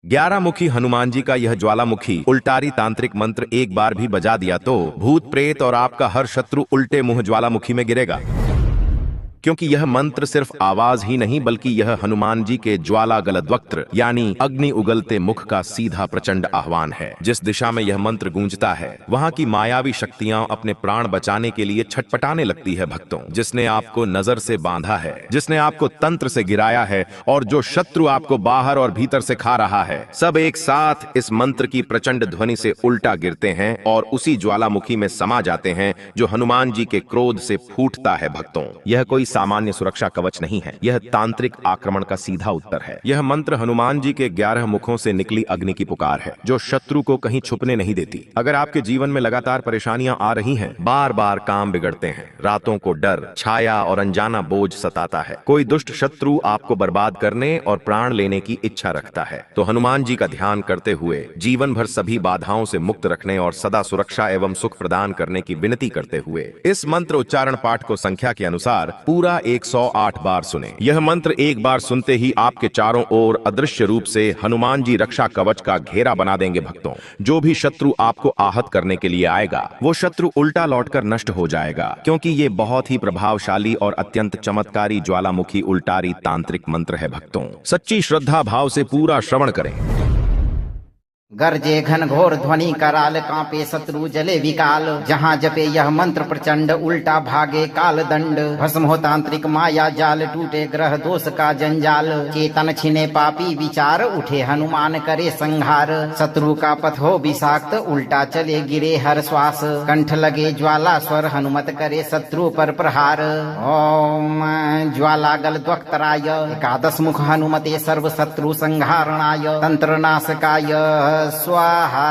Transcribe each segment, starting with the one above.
11 मुखी हनुमान जी का यह ज्वालामुखी उल्टारी तांत्रिक मंत्र एक बार भी बजा दिया तो भूत प्रेत और आपका हर शत्रु उल्टे मुंह ज्वालामुखी में गिरेगा। क्योंकि यह मंत्र सिर्फ आवाज ही नहीं बल्कि यह हनुमान जी के ज्वाला गलद्वक्त्र यानी अग्नि उगलते मुख का सीधा प्रचंड आह्वान है। जिस दिशा में यह मंत्र गूंजता है वहां की मायावी शक्तियां अपने प्राण बचाने के लिए छटपटाने लगती है। भक्तों, जिसने आपको नजर से बांधा है, जिसने आपको तंत्र से गिराया है और जो शत्रु आपको बाहर और भीतर से खा रहा है, सब एक साथ इस मंत्र की प्रचंड ध्वनि से उल्टा गिरते हैं और उसी ज्वालामुखी में समा जाते हैं जो हनुमान जी के क्रोध से फूटता है। भक्तों, यह कोई सामान्य सुरक्षा कवच नहीं है, यह तांत्रिक आक्रमण का सीधा उत्तर है। यह मंत्र हनुमान जी के 11 मुखों से निकली अग्नि की पुकार है जो शत्रु को कहीं छुपने नहीं देती। अगर आपके जीवन में लगातार परेशानियां आ रही हैं, बार बार काम बिगड़ते हैं, रातों को डर, छाया और अनजाना बोझ सताता है, कोई दुष्ट शत्रु आपको बर्बाद करने और प्राण लेने की इच्छा रखता है, तो हनुमान जी का ध्यान करते हुए जीवन भर सभी बाधाओं से मुक्त रखने और सदा सुरक्षा एवं सुख प्रदान करने की विनती करते हुए इस मंत्र उच्चारण पाठ को संख्या के अनुसार पूरा 108 बार सुने। यह मंत्र एक बार सुनते ही आपके चारों ओर अदृश्य रूप से हनुमान जी रक्षा कवच का घेरा बना देंगे। भक्तों, जो भी शत्रु आपको आहत करने के लिए आएगा वो शत्रु उल्टा लौटकर नष्ट हो जाएगा, क्योंकि ये बहुत ही प्रभावशाली और अत्यंत चमत्कारी ज्वालामुखी उल्टारी तांत्रिक मंत्र है। भक्तों, सच्ची श्रद्धा भाव से पूरा श्रवण करें। गरजे घन घोर ध्वनि कराल, कांपे शत्रु जले विकाल। जहाँ जपे यह मंत्र प्रचंड, उल्टा भागे काल दंड। भस्म हो तांत्रिक माया जाल, टूटे ग्रह दोष का जंजाल। चेतन छिने पापी विचार, उठे हनुमान करे संहार। शत्रु का पथ हो विषाक्त, उल्टा चले गिरे हर श्वास। कंठ लगे ज्वाला स्वर, हनुमत करे शत्रु पर प्रहार। ओम ज्वाला गलद्वक्त्राय, एकादश मुख हनुमते सर्व शत्रु संहारणाय। तंत्र नाशकाय स्वाहा।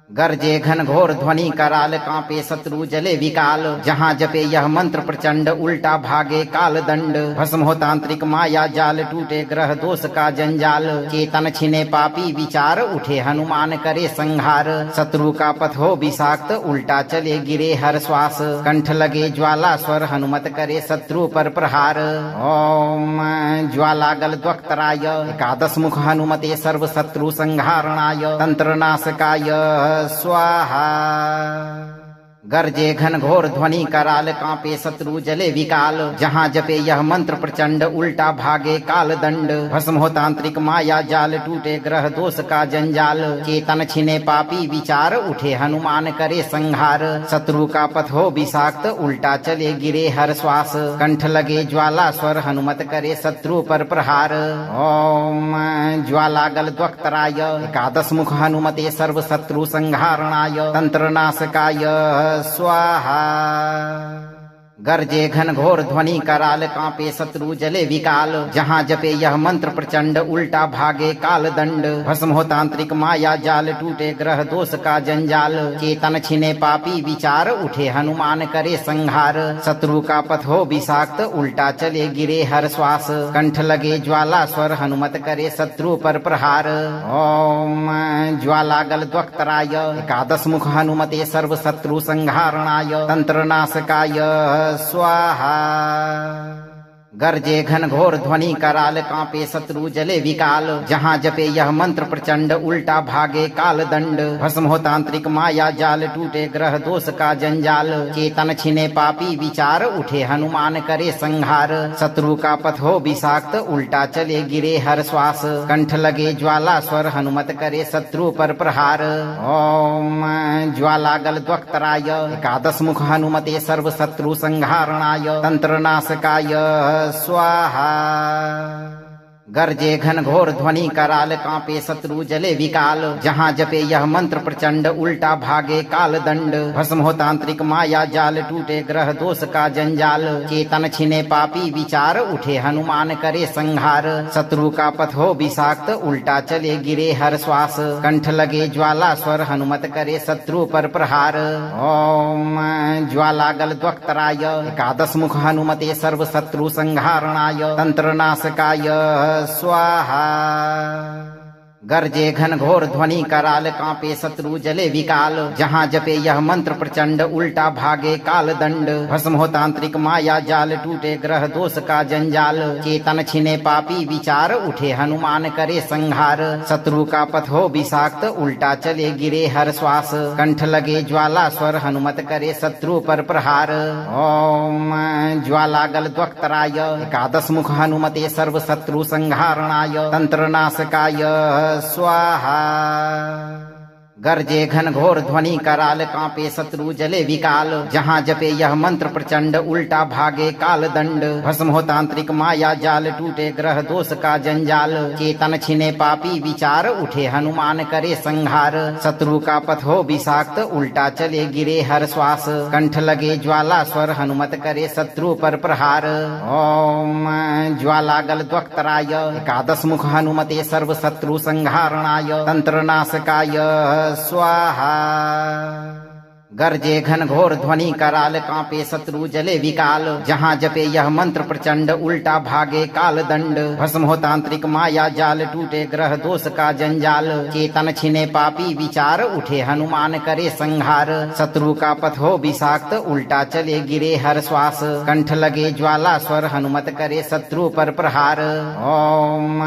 गरजे घन घोर ध्वनि कराल, कांपे शत्रु जले विकाल। जहाँ जपे यह मंत्र प्रचंड, उल्टा भागे काल दंड। भस्म हो तांत्रिक माया जाल, टूटे ग्रह दोष का जंजाल। चेतन छिने पापी विचार, उठे हनुमान करे संहार। शत्रु का पथ हो विषाक्त, उल्टा चले गिरे हर श्वास। कंठ लगे ज्वाला स्वर, हनुमत करे शत्रु पर प्रहार। ओम ज्वाला गलद्वक्त्राय, एकादश मुख हनुमते सर्व शत्रु संहारणाय। तंत्र नाशकाय स्वाहा। गरजे घन घोर ध्वनि कराल, कांपे शत्रु जले विकाल। जहाँ जपे यह मंत्र प्रचंड, उल्टा भागे काल दंड। भस्म हो तांत्रिक माया जाल, टूटे ग्रह दोष का जंजाल। चेतन छिने पापी विचार, उठे हनुमान करे संहार। शत्रु का पथ हो विषाक्त, उल्टा चले गिरे हर श्वास। कंठ लगे ज्वाला स्वर, हनुमत करे शत्रु पर प्रहार। ओम ज्वाला गलद्वक्त्राय, एकादश मुख हनुमते सर्व शत्रु संहारणाय। तंत्र नाशकाय स्वाहा। गरजे घन घोर ध्वनि कराल, कांपे शत्रु जले विकाल। जहाँ जपे यह मंत्र प्रचंड, उल्टा भागे काल दंड। भस्म हो तांत्रिक माया जाल, टूटे ग्रह दोष का जंजाल। चेतन छिने पापी विचार, उठे हनुमान करे संहार। शत्रु का पथ हो विषाक्त, उल्टा चले गिरे हर श्वास। कंठ लगे ज्वाला स्वर, हनुमत करे शत्रु पर प्रहार। ओम ज्वाला गलद्वक्त्राय, एकादश मुख हनुमते सर्व शत्रु संहारणाय। तंत्र नाशकाय स्वाहा। गरजे घन घोर ध्वनि कराल, कांपे शत्रु जले विकाल। जहाँ जपे यह मंत्र प्रचंड, उल्टा भागे काल दंड। भस्म हो तांत्रिक माया जाल, टूटे ग्रह दोष का जंजाल। चेतन छिने पापी विचार, उठे हनुमान करे संहार। शत्रु का पथ हो विषाक्त, उल्टा चले गिरे हर श्वास। कंठ लगे ज्वाला स्वर, हनुमत करे शत्रु पर प्रहार। ओम ज्वाला गलद्वक्त्राय, एकादश मुख हनुमते सर्व शत्रु संहारणाय। तंत्र नाशकाय स्वाहा। गरजे घन घोर ध्वनि कराल, कांपे शत्रु जले विकाल। जहाँ जपे यह मंत्र प्रचंड, उल्टा भागे काल दंड। भस्म हो तांत्रिक माया जाल, टूटे ग्रह दोष का जंजाल। चेतन छिने पापी विचार, उठे हनुमान करे संहार। शत्रु का पथ हो विषाक्त, उल्टा चले गिरे हर श्वास। कंठ लगे ज्वाला स्वर, हनुमत करे शत्रु पर प्रहार। ओम ज्वाला गलद्वक्त्राय, एकादश मुख हनुमते सर्व शत्रु संहारणाय। तंत्र नाशकाय स्वाहा। गर्जे घन घोर ध्वनि कराल कांपे शत्रु जले विकाल। जहाँ जपे यह मंत्र प्रचंड उल्टा भागे काल दंड। भस्म हो तांत्रिक माया जाल टूटे ग्रह दोष का जंजाल। चेतन छिने पापी विचार उठे हनुमान करे संहार। शत्रु का पथ हो विषाक्त उल्टा चले गिरे हर श्वास। कंठ लगे ज्वाला स्वर हनुमत करे शत्रु पर प्रहार। ओम ज्वाला गल द्वक्तराय एकादश मुख हनुमते सर्व शत्रु संहारणाय तंत्र नाशकाय स्वाहा। गर्जे घन घोर ध्वनि कराल कांपे शत्रु जले विकाल। जहाँ जपे यह मंत्र प्रचंड उल्टा भागे काल दंड। भस्म हो तांत्रिक माया जाल टूटे ग्रह दोष का जंजाल। चेतन छिने पापी विचार उठे हनुमान करे संहार। शत्रु का पथ हो विषाक्त उल्टा चले गिरे हर श्वास। कंठ लगे ज्वाला स्वर हनुमत करे शत्रु पर प्रहार। ओम ज्वाला गल द्वक्तराय एकादश मुख हनुमते सर्व शत्रु संहारणाय तंत्र नाशकाय स्वाहा। गर्जे घन घोर ध्वनि कराल कांपे शत्रु जले विकाल। जहाँ जपे यह मंत्र प्रचंड उल्टा भागे काल दंड। भस्म हो तांत्रिक माया जाल टूटे ग्रह दोष का जंजाल। चेतन छिने पापी विचार उठे हनुमान करे संहार। शत्रु का पथ हो विषाक्त उल्टा चले गिरे हर श्वास। कंठ लगे ज्वाला स्वर हनुमत करे शत्रु पर प्रहार। ओम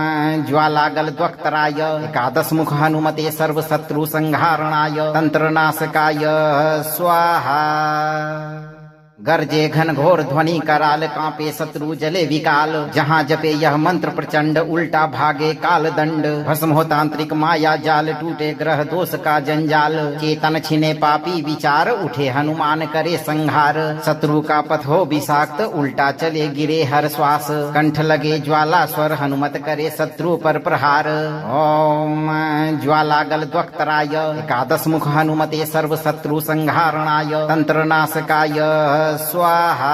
ज्वाला गल द्वक्तराय एकादश मुख हनुमते सर्व शत्रु संहारणाय तंत्र नाशकाय स्वाहा। गर्जे घन घोर ध्वनि कराल कांपे शत्रु जले विकाल। जहाँ जपे यह मंत्र प्रचंड उल्टा भागे काल दंड। भस्म हो तांत्रिक माया जाल टूटे ग्रह दोष का जंजाल। चेतन छिने पापी विचार उठे हनुमान करे संहार। शत्रु का पथ हो विषाक्त उल्टा चले गिरे हर श्वास। कंठ लगे ज्वाला स्वर हनुमत करे शत्रु पर प्रहार। ओम ज्वाला गल द्वक्तराय एकादश मुख हनुमते सर्व शत्रु संहारणाय तंत्र नाशकाय स्वाहा।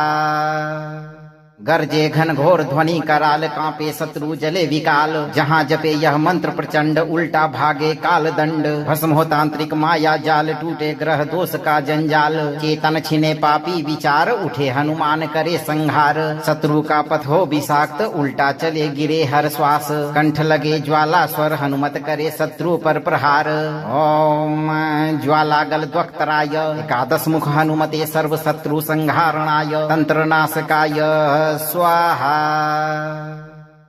गर्जे घन घोर ध्वनि कराल कांपे शत्रु जले विकाल। जहाँ जपे यह मंत्र प्रचंड उल्टा भागे काल दंड। भस्म हो तांत्रिक माया जाल टूटे ग्रह दोष का जंजाल। चेतन छिने पापी विचार उठे हनुमान करे संहार। शत्रु का पथ हो विषाक्त उल्टा चले गिरे हर श्वास। कंठ लगे ज्वाला स्वर हनुमत करे शत्रु पर प्रहार। ओम ज्वाला गल द्वक्तराय एकादश मुख हनुमते सर्व शत्रु संहारणाय तंत्र नाशकाय स्वाहा।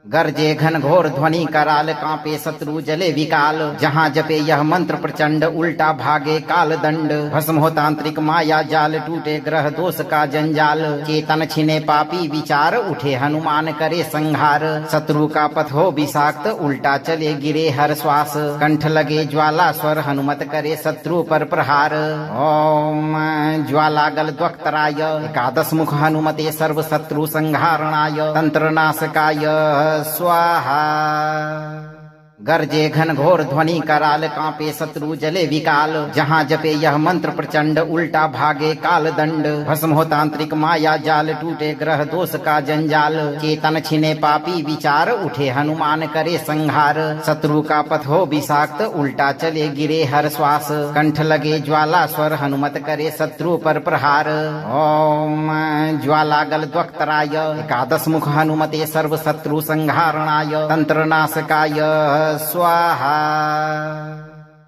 गर्जे घन घोर ध्वनि कराल कांपे शत्रु जले विकाल। जहाँ जपे यह मंत्र प्रचंड उल्टा भागे काल दंड। भस्म हो तांत्रिक माया जाल टूटे ग्रह दोष का जंजाल। चेतन छिने पापी विचार उठे हनुमान करे संहार। शत्रु का पथ हो विषाक्त उल्टा चले गिरे हर श्वास। कंठ लगे ज्वाला स्वर हनुमत करे शत्रु पर प्रहार। ओम ज्वाला गल द्वक्तराय एकादश मुख हनुमते सर्व शत्रु संहारणाय तंत्र नाशकाय स्वाहा। गर्जे घन घोर ध्वनि कराल कांपे शत्रु जले विकाल। जहाँ जपे यह मंत्र प्रचंड उल्टा भागे काल दंड। भस्म हो तांत्रिक माया जाल टूटे ग्रह दोष का जंजाल। चेतन छिने पापी विचार उठे हनुमान करे संहार। शत्रु का पथ हो विषाक्त उल्टा चले गिरे हर श्वास। कंठ लगे ज्वाला स्वर हनुमत करे शत्रु पर प्रहार। ओम ज्वाला गल द्वक्तराय एकादश मुख हनुमते सर्व शत्रु संहारणाय तंत्र नाशकाय स्वाहा।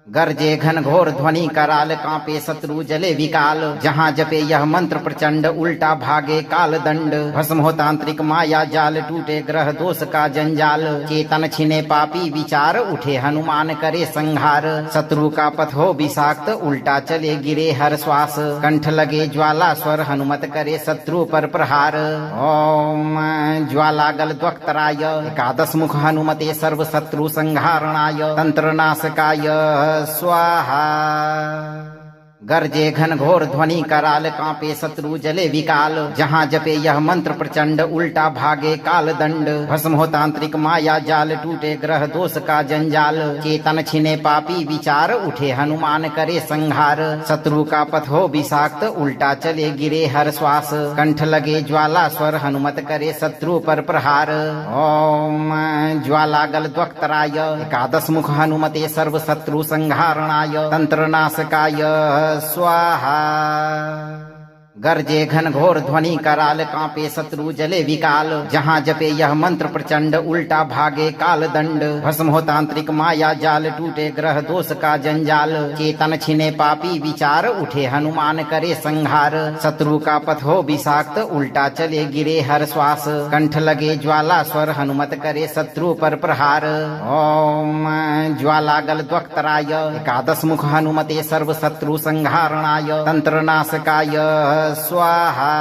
गर्जे घन घोर ध्वनि कराल कांपे शत्रु जले विकाल। जहाँ जपे यह मंत्र प्रचंड उल्टा भागे काल दंड। भस्म हो तांत्रिक माया जाल टूटे ग्रह दोष का जंजाल। चेतन छिने पापी विचार उठे हनुमान करे संहार। शत्रु का पथ हो विषाक्त उल्टा चले गिरे हर श्वास। कंठ लगे ज्वाला स्वर हनुमत करे शत्रु पर प्रहार। ओम ज्वाला गल द्वक्तराय एकादश मुख हनुमते सर्व शत्रु संहारणाय तंत्र नाशकाय स्वाहा। गर्जे घन घोर ध्वनि कराल कांपे शत्रु जले विकाल। जहाँ जपे यह मंत्र प्रचंड उल्टा भागे काल दंड। भस्म हो तांत्रिक माया जाल टूटे ग्रह दोष का जंजाल। चेतन छिने पापी विचार उठे हनुमान करे संहार। शत्रु का पथ हो विषाक्त उल्टा चले गिरे हर श्वास। कंठ लगे ज्वाला स्वर हनुमत करे शत्रु पर प्रहार। ओम ज्वाला गल द्वक्तराय एकादश मुख हनुमते सर्व शत्रु संहारणाय तंत्र नाशकाय स्वाहा। गर्जे घन घोर ध्वनि कराल कांपे शत्रु जले विकाल। जहाँ जपे यह मंत्र प्रचंड उल्टा भागे काल दंड। भस्म हो तांत्रिक माया जाल टूटे ग्रह दोष का जंजाल। चेतन छिने पापी विचार उठे हनुमान करे संहार। शत्रु का पथ हो विषाक्त उल्टा चले गिरे हर श्वास। कंठ लगे ज्वाला स्वर हनुमत करे शत्रु पर प्रहार। ओम ज्वालागल द्वक्तराय एकादश मुख हनुमते सर्व शत्रु संहारणाय तंत्र नाशकाय स्वाहा।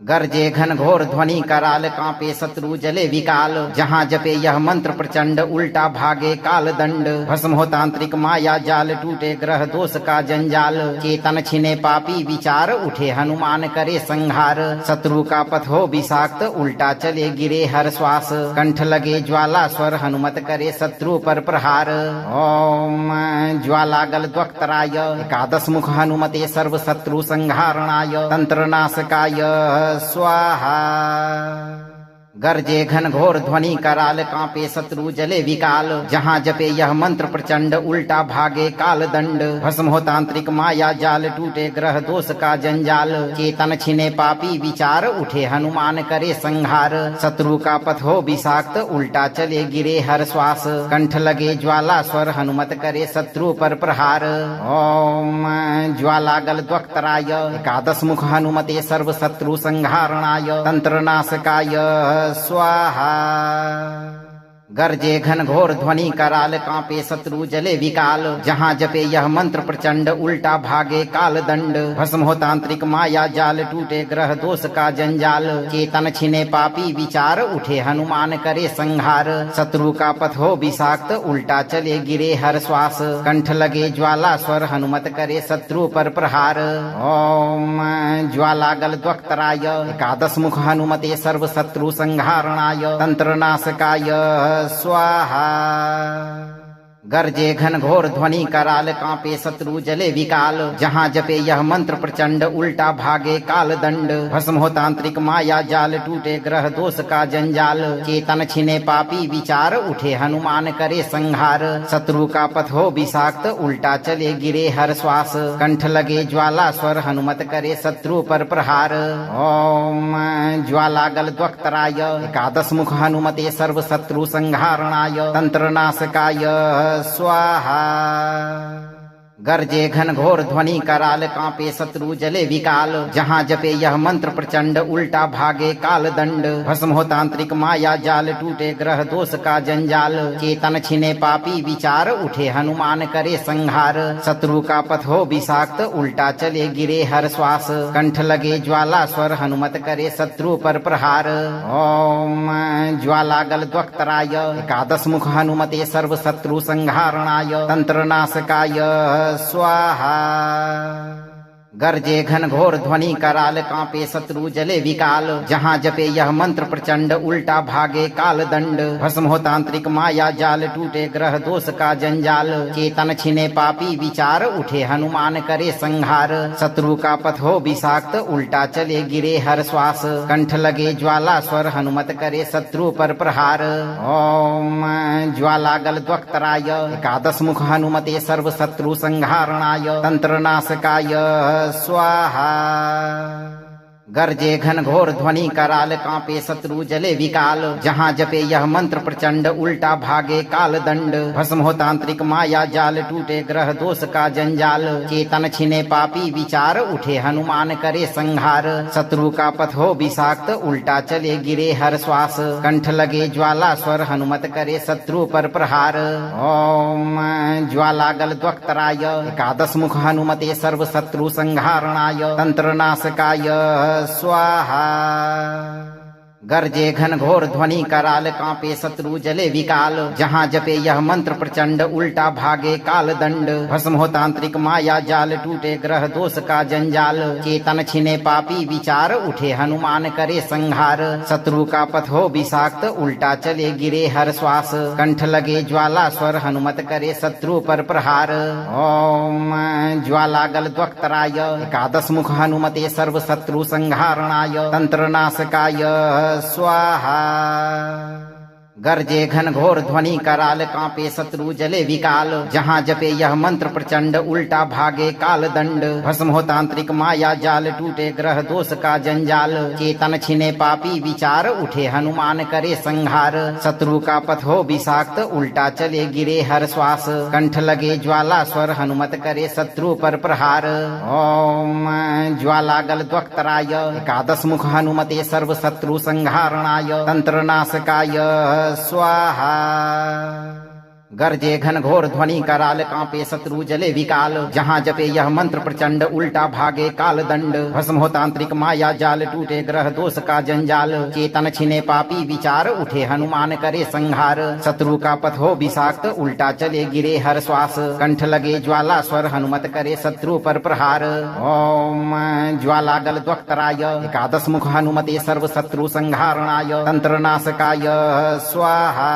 गर्जे घन घोर ध्वनि कराल कांपे शत्रु जले विकाल। जहाँ जपे यह मंत्र प्रचंड उल्टा भागे काल दंड। भस्म हो तांत्रिक माया जाल टूटे ग्रह दोष का जंजाल। चेतन छिने पापी विचार उठे हनुमान करे संहार। शत्रु का पथ हो विषाक्त उल्टा चले गिरे हर श्वास। कंठ लगे ज्वाला स्वर हनुमत करे शत्रु पर प्रहार। ओम ज्वालागल द्वक्तराय एकादश मुख हनुमते सर्व शत्रु संहारणाय तंत्र नाशकाय स्वाहा। गर्जे घन घोर ध्वनि कराल कांपे शत्रु जले विकाल। जहाँ जपे यह मंत्र प्रचंड उल्टा भागे काल दंड। भस्म हो तांत्रिक माया जाल टूटे ग्रह दोष का जंजाल। चेतन छिने पापी विचार उठे हनुमान करे संहार। शत्रु का पथ हो विषाक्त उल्टा चले गिरे हर श्वास। कंठ लगे ज्वाला स्वर हनुमत करे शत्रु पर प्रहार। ओम ज्वालागल द्वक्तराय एकादश मुख हनुमते सर्व शत्रु संहारणाय तंत्र नाशकाय स्वाहा। गर्जे घन घोर ध्वनि कराल कांपे शत्रु जले विकाल। जहाँ जपे यह मंत्र प्रचंड उल्टा भागे काल दंड। भस्म हो तांत्रिक माया जाल टूटे ग्रह दोष का जंजाल। चेतन छिने पापी विचार उठे हनुमान करे संहार। शत्रु का पथ हो विषाक्त उल्टा चले गिरे हर श्वास। कंठ लगे ज्वाला स्वर हनुमत करे शत्रु पर प्रहार। ओम ज्वालागल द्वक्तराय एकादश मुख हनुमते सर्व शत्रु संहारणाय तंत्र नाशकाय स्वाहा। गर्जे घन घोर ध्वनि कराल कांपे शत्रु जले विकाल। जहाँ जपे यह मंत्र प्रचंड उल्टा भागे काल दंड। भस्म हो तांत्रिक माया जाल टूटे ग्रह दोष का जंजाल। चेतन छिने पापी विचार उठे हनुमान करे संहार। शत्रु का पथ हो विषाक्त उल्टा चले गिरे हर श्वास। कंठ लगे ज्वाला स्वर हनुमत करे शत्रु पर प्रहार। ओम ज्वालागल द्वक्तराय एकादश मुख हनुमते सर्व शत्रु संहारणाय तंत्र नाशकाय स्वाहा। गर्जे घन घोर ध्वनि कराल कांपे शत्रु जले विकाल। जहाँ जपे यह मंत्र प्रचंड उल्टा भागे काल दंड। भस्म हो तांत्रिक माया जाल टूटे ग्रह दोष का जंजाल। चेतन छिने पापी विचार उठे हनुमान करे संहार। शत्रु का पथ हो विषाक्त उल्टा चले गिरे हर श्वास। कंठ लगे ज्वाला स्वर हनुमत करे शत्रु पर प्रहार। ओम ज्वालागल द्वक्तराय एकादश मुख हनुमते सर्व शत्रु संहारणाय तंत्र नाशकाय स्वाहा। गर्जे घन घोर ध्वनि कराल कांपे शत्रु जले विकाल। जहाँ जपे यह मंत्र प्रचंड उल्टा भागे काल दंड। भस्म हो तांत्रिक माया जाल टूटे ग्रह दोष का जंजाल। चेतन छिने पापी विचार उठे हनुमान करे संहार। शत्रु का पथ हो विषाक्त उल्टा चले गिरे हर श्वास। कंठ लगे ज्वाला स्वर हनुमत करे शत्रु पर प्रहार। ओम ज्वालागल द्वक्तराय एकादश मुख हनुमते सर्व शत्रु संहारणाय तंत्र नाशकाय स्वाहा। गर्जे घन घोर ध्वनि कराल कांपे शत्रु जले विकाल। जहाँ जपे यह मंत्र प्रचंड उल्टा भागे काल दंड। भस्म हो तांत्रिक माया जाल टूटे ग्रह दोष का जंजाल। चेतन छिने पापी विचार उठे हनुमान करे संहार। शत्रु का पथ हो विषाक्त उल्टा चले गिरे हर श्वास। कंठ लगे ज्वाला स्वर हनुमत करे शत्रु पर प्रहार। ओम ज्वालागल द्वक्तराय एकादश मुख हनुमते सर्व शत्रु संहारणाय तंत्र नाशकाय स्वाहा। गर्जे घन घोर ध्वनि कराल कांपे शत्रु जले विकाल। जहाँ जपे यह मंत्र प्रचंड उल्टा भागे काल दंड। भस्म हो तांत्रिक माया जाल टूटे ग्रह दोष का जंजाल। चेतन छिने पापी विचार उठे हनुमान करे संहार। शत्रु का पथ हो विषाक्त उल्टा चले गिरे हर श्वास। कंठ लगे ज्वाला स्वर हनुमत करे शत्रु पर प्रहार। ओम ज्वालागल द्वक्तराय एकादश मुख हनुमते सर्व शत्रु संहारणाय तंत्र नाशकाय स्वाहा। गर्जे घन घोर ध्वनि कराल, कांपे शत्रु जले विकाल। जहाँ जपे यह मंत्र प्रचंड, उल्टा भागे काल दंड। भस्म हो तांत्रिक माया जाल, टूटे ग्रह दोष का जंजाल। चेतन छिने पापी विचार, उठे हनुमान करे संहार। शत्रु का पथ हो विषाक्त, उल्टा चले गिरे हर श्वास। कंठ लगे ज्वाला स्वर, हनुमत करे शत्रु पर प्रहार। ओम ज्वालागल द्वक्तराय, एकादश मुख हनुमते सर्व शत्रु संहारणाय। तंत्र नाशकाय स्वाहा। गर्जे घन घोर ध्वनि कराल, कांपे शत्रु जले विकाल। जहाँ जपे यह मंत्र प्रचंड, उल्टा भागे काल दंड। भस्म हो तांत्रिक माया जाल, टूटे ग्रह दोष का जंजाल। चेतन छिने पापी विचार, उठे हनुमान करे संहार। शत्रु का पथ हो विषाक्त, उल्टा चले गिरे हर श्वास। कंठ लगे ज्वाला स्वर, हनुमत करे शत्रु पर प्रहार। ओम ज्वालागल द्वक्तराय, एकादश मुख हनुमते सर्व शत्रु संहारणाय। तंत्र नाशकाय स्वाहा।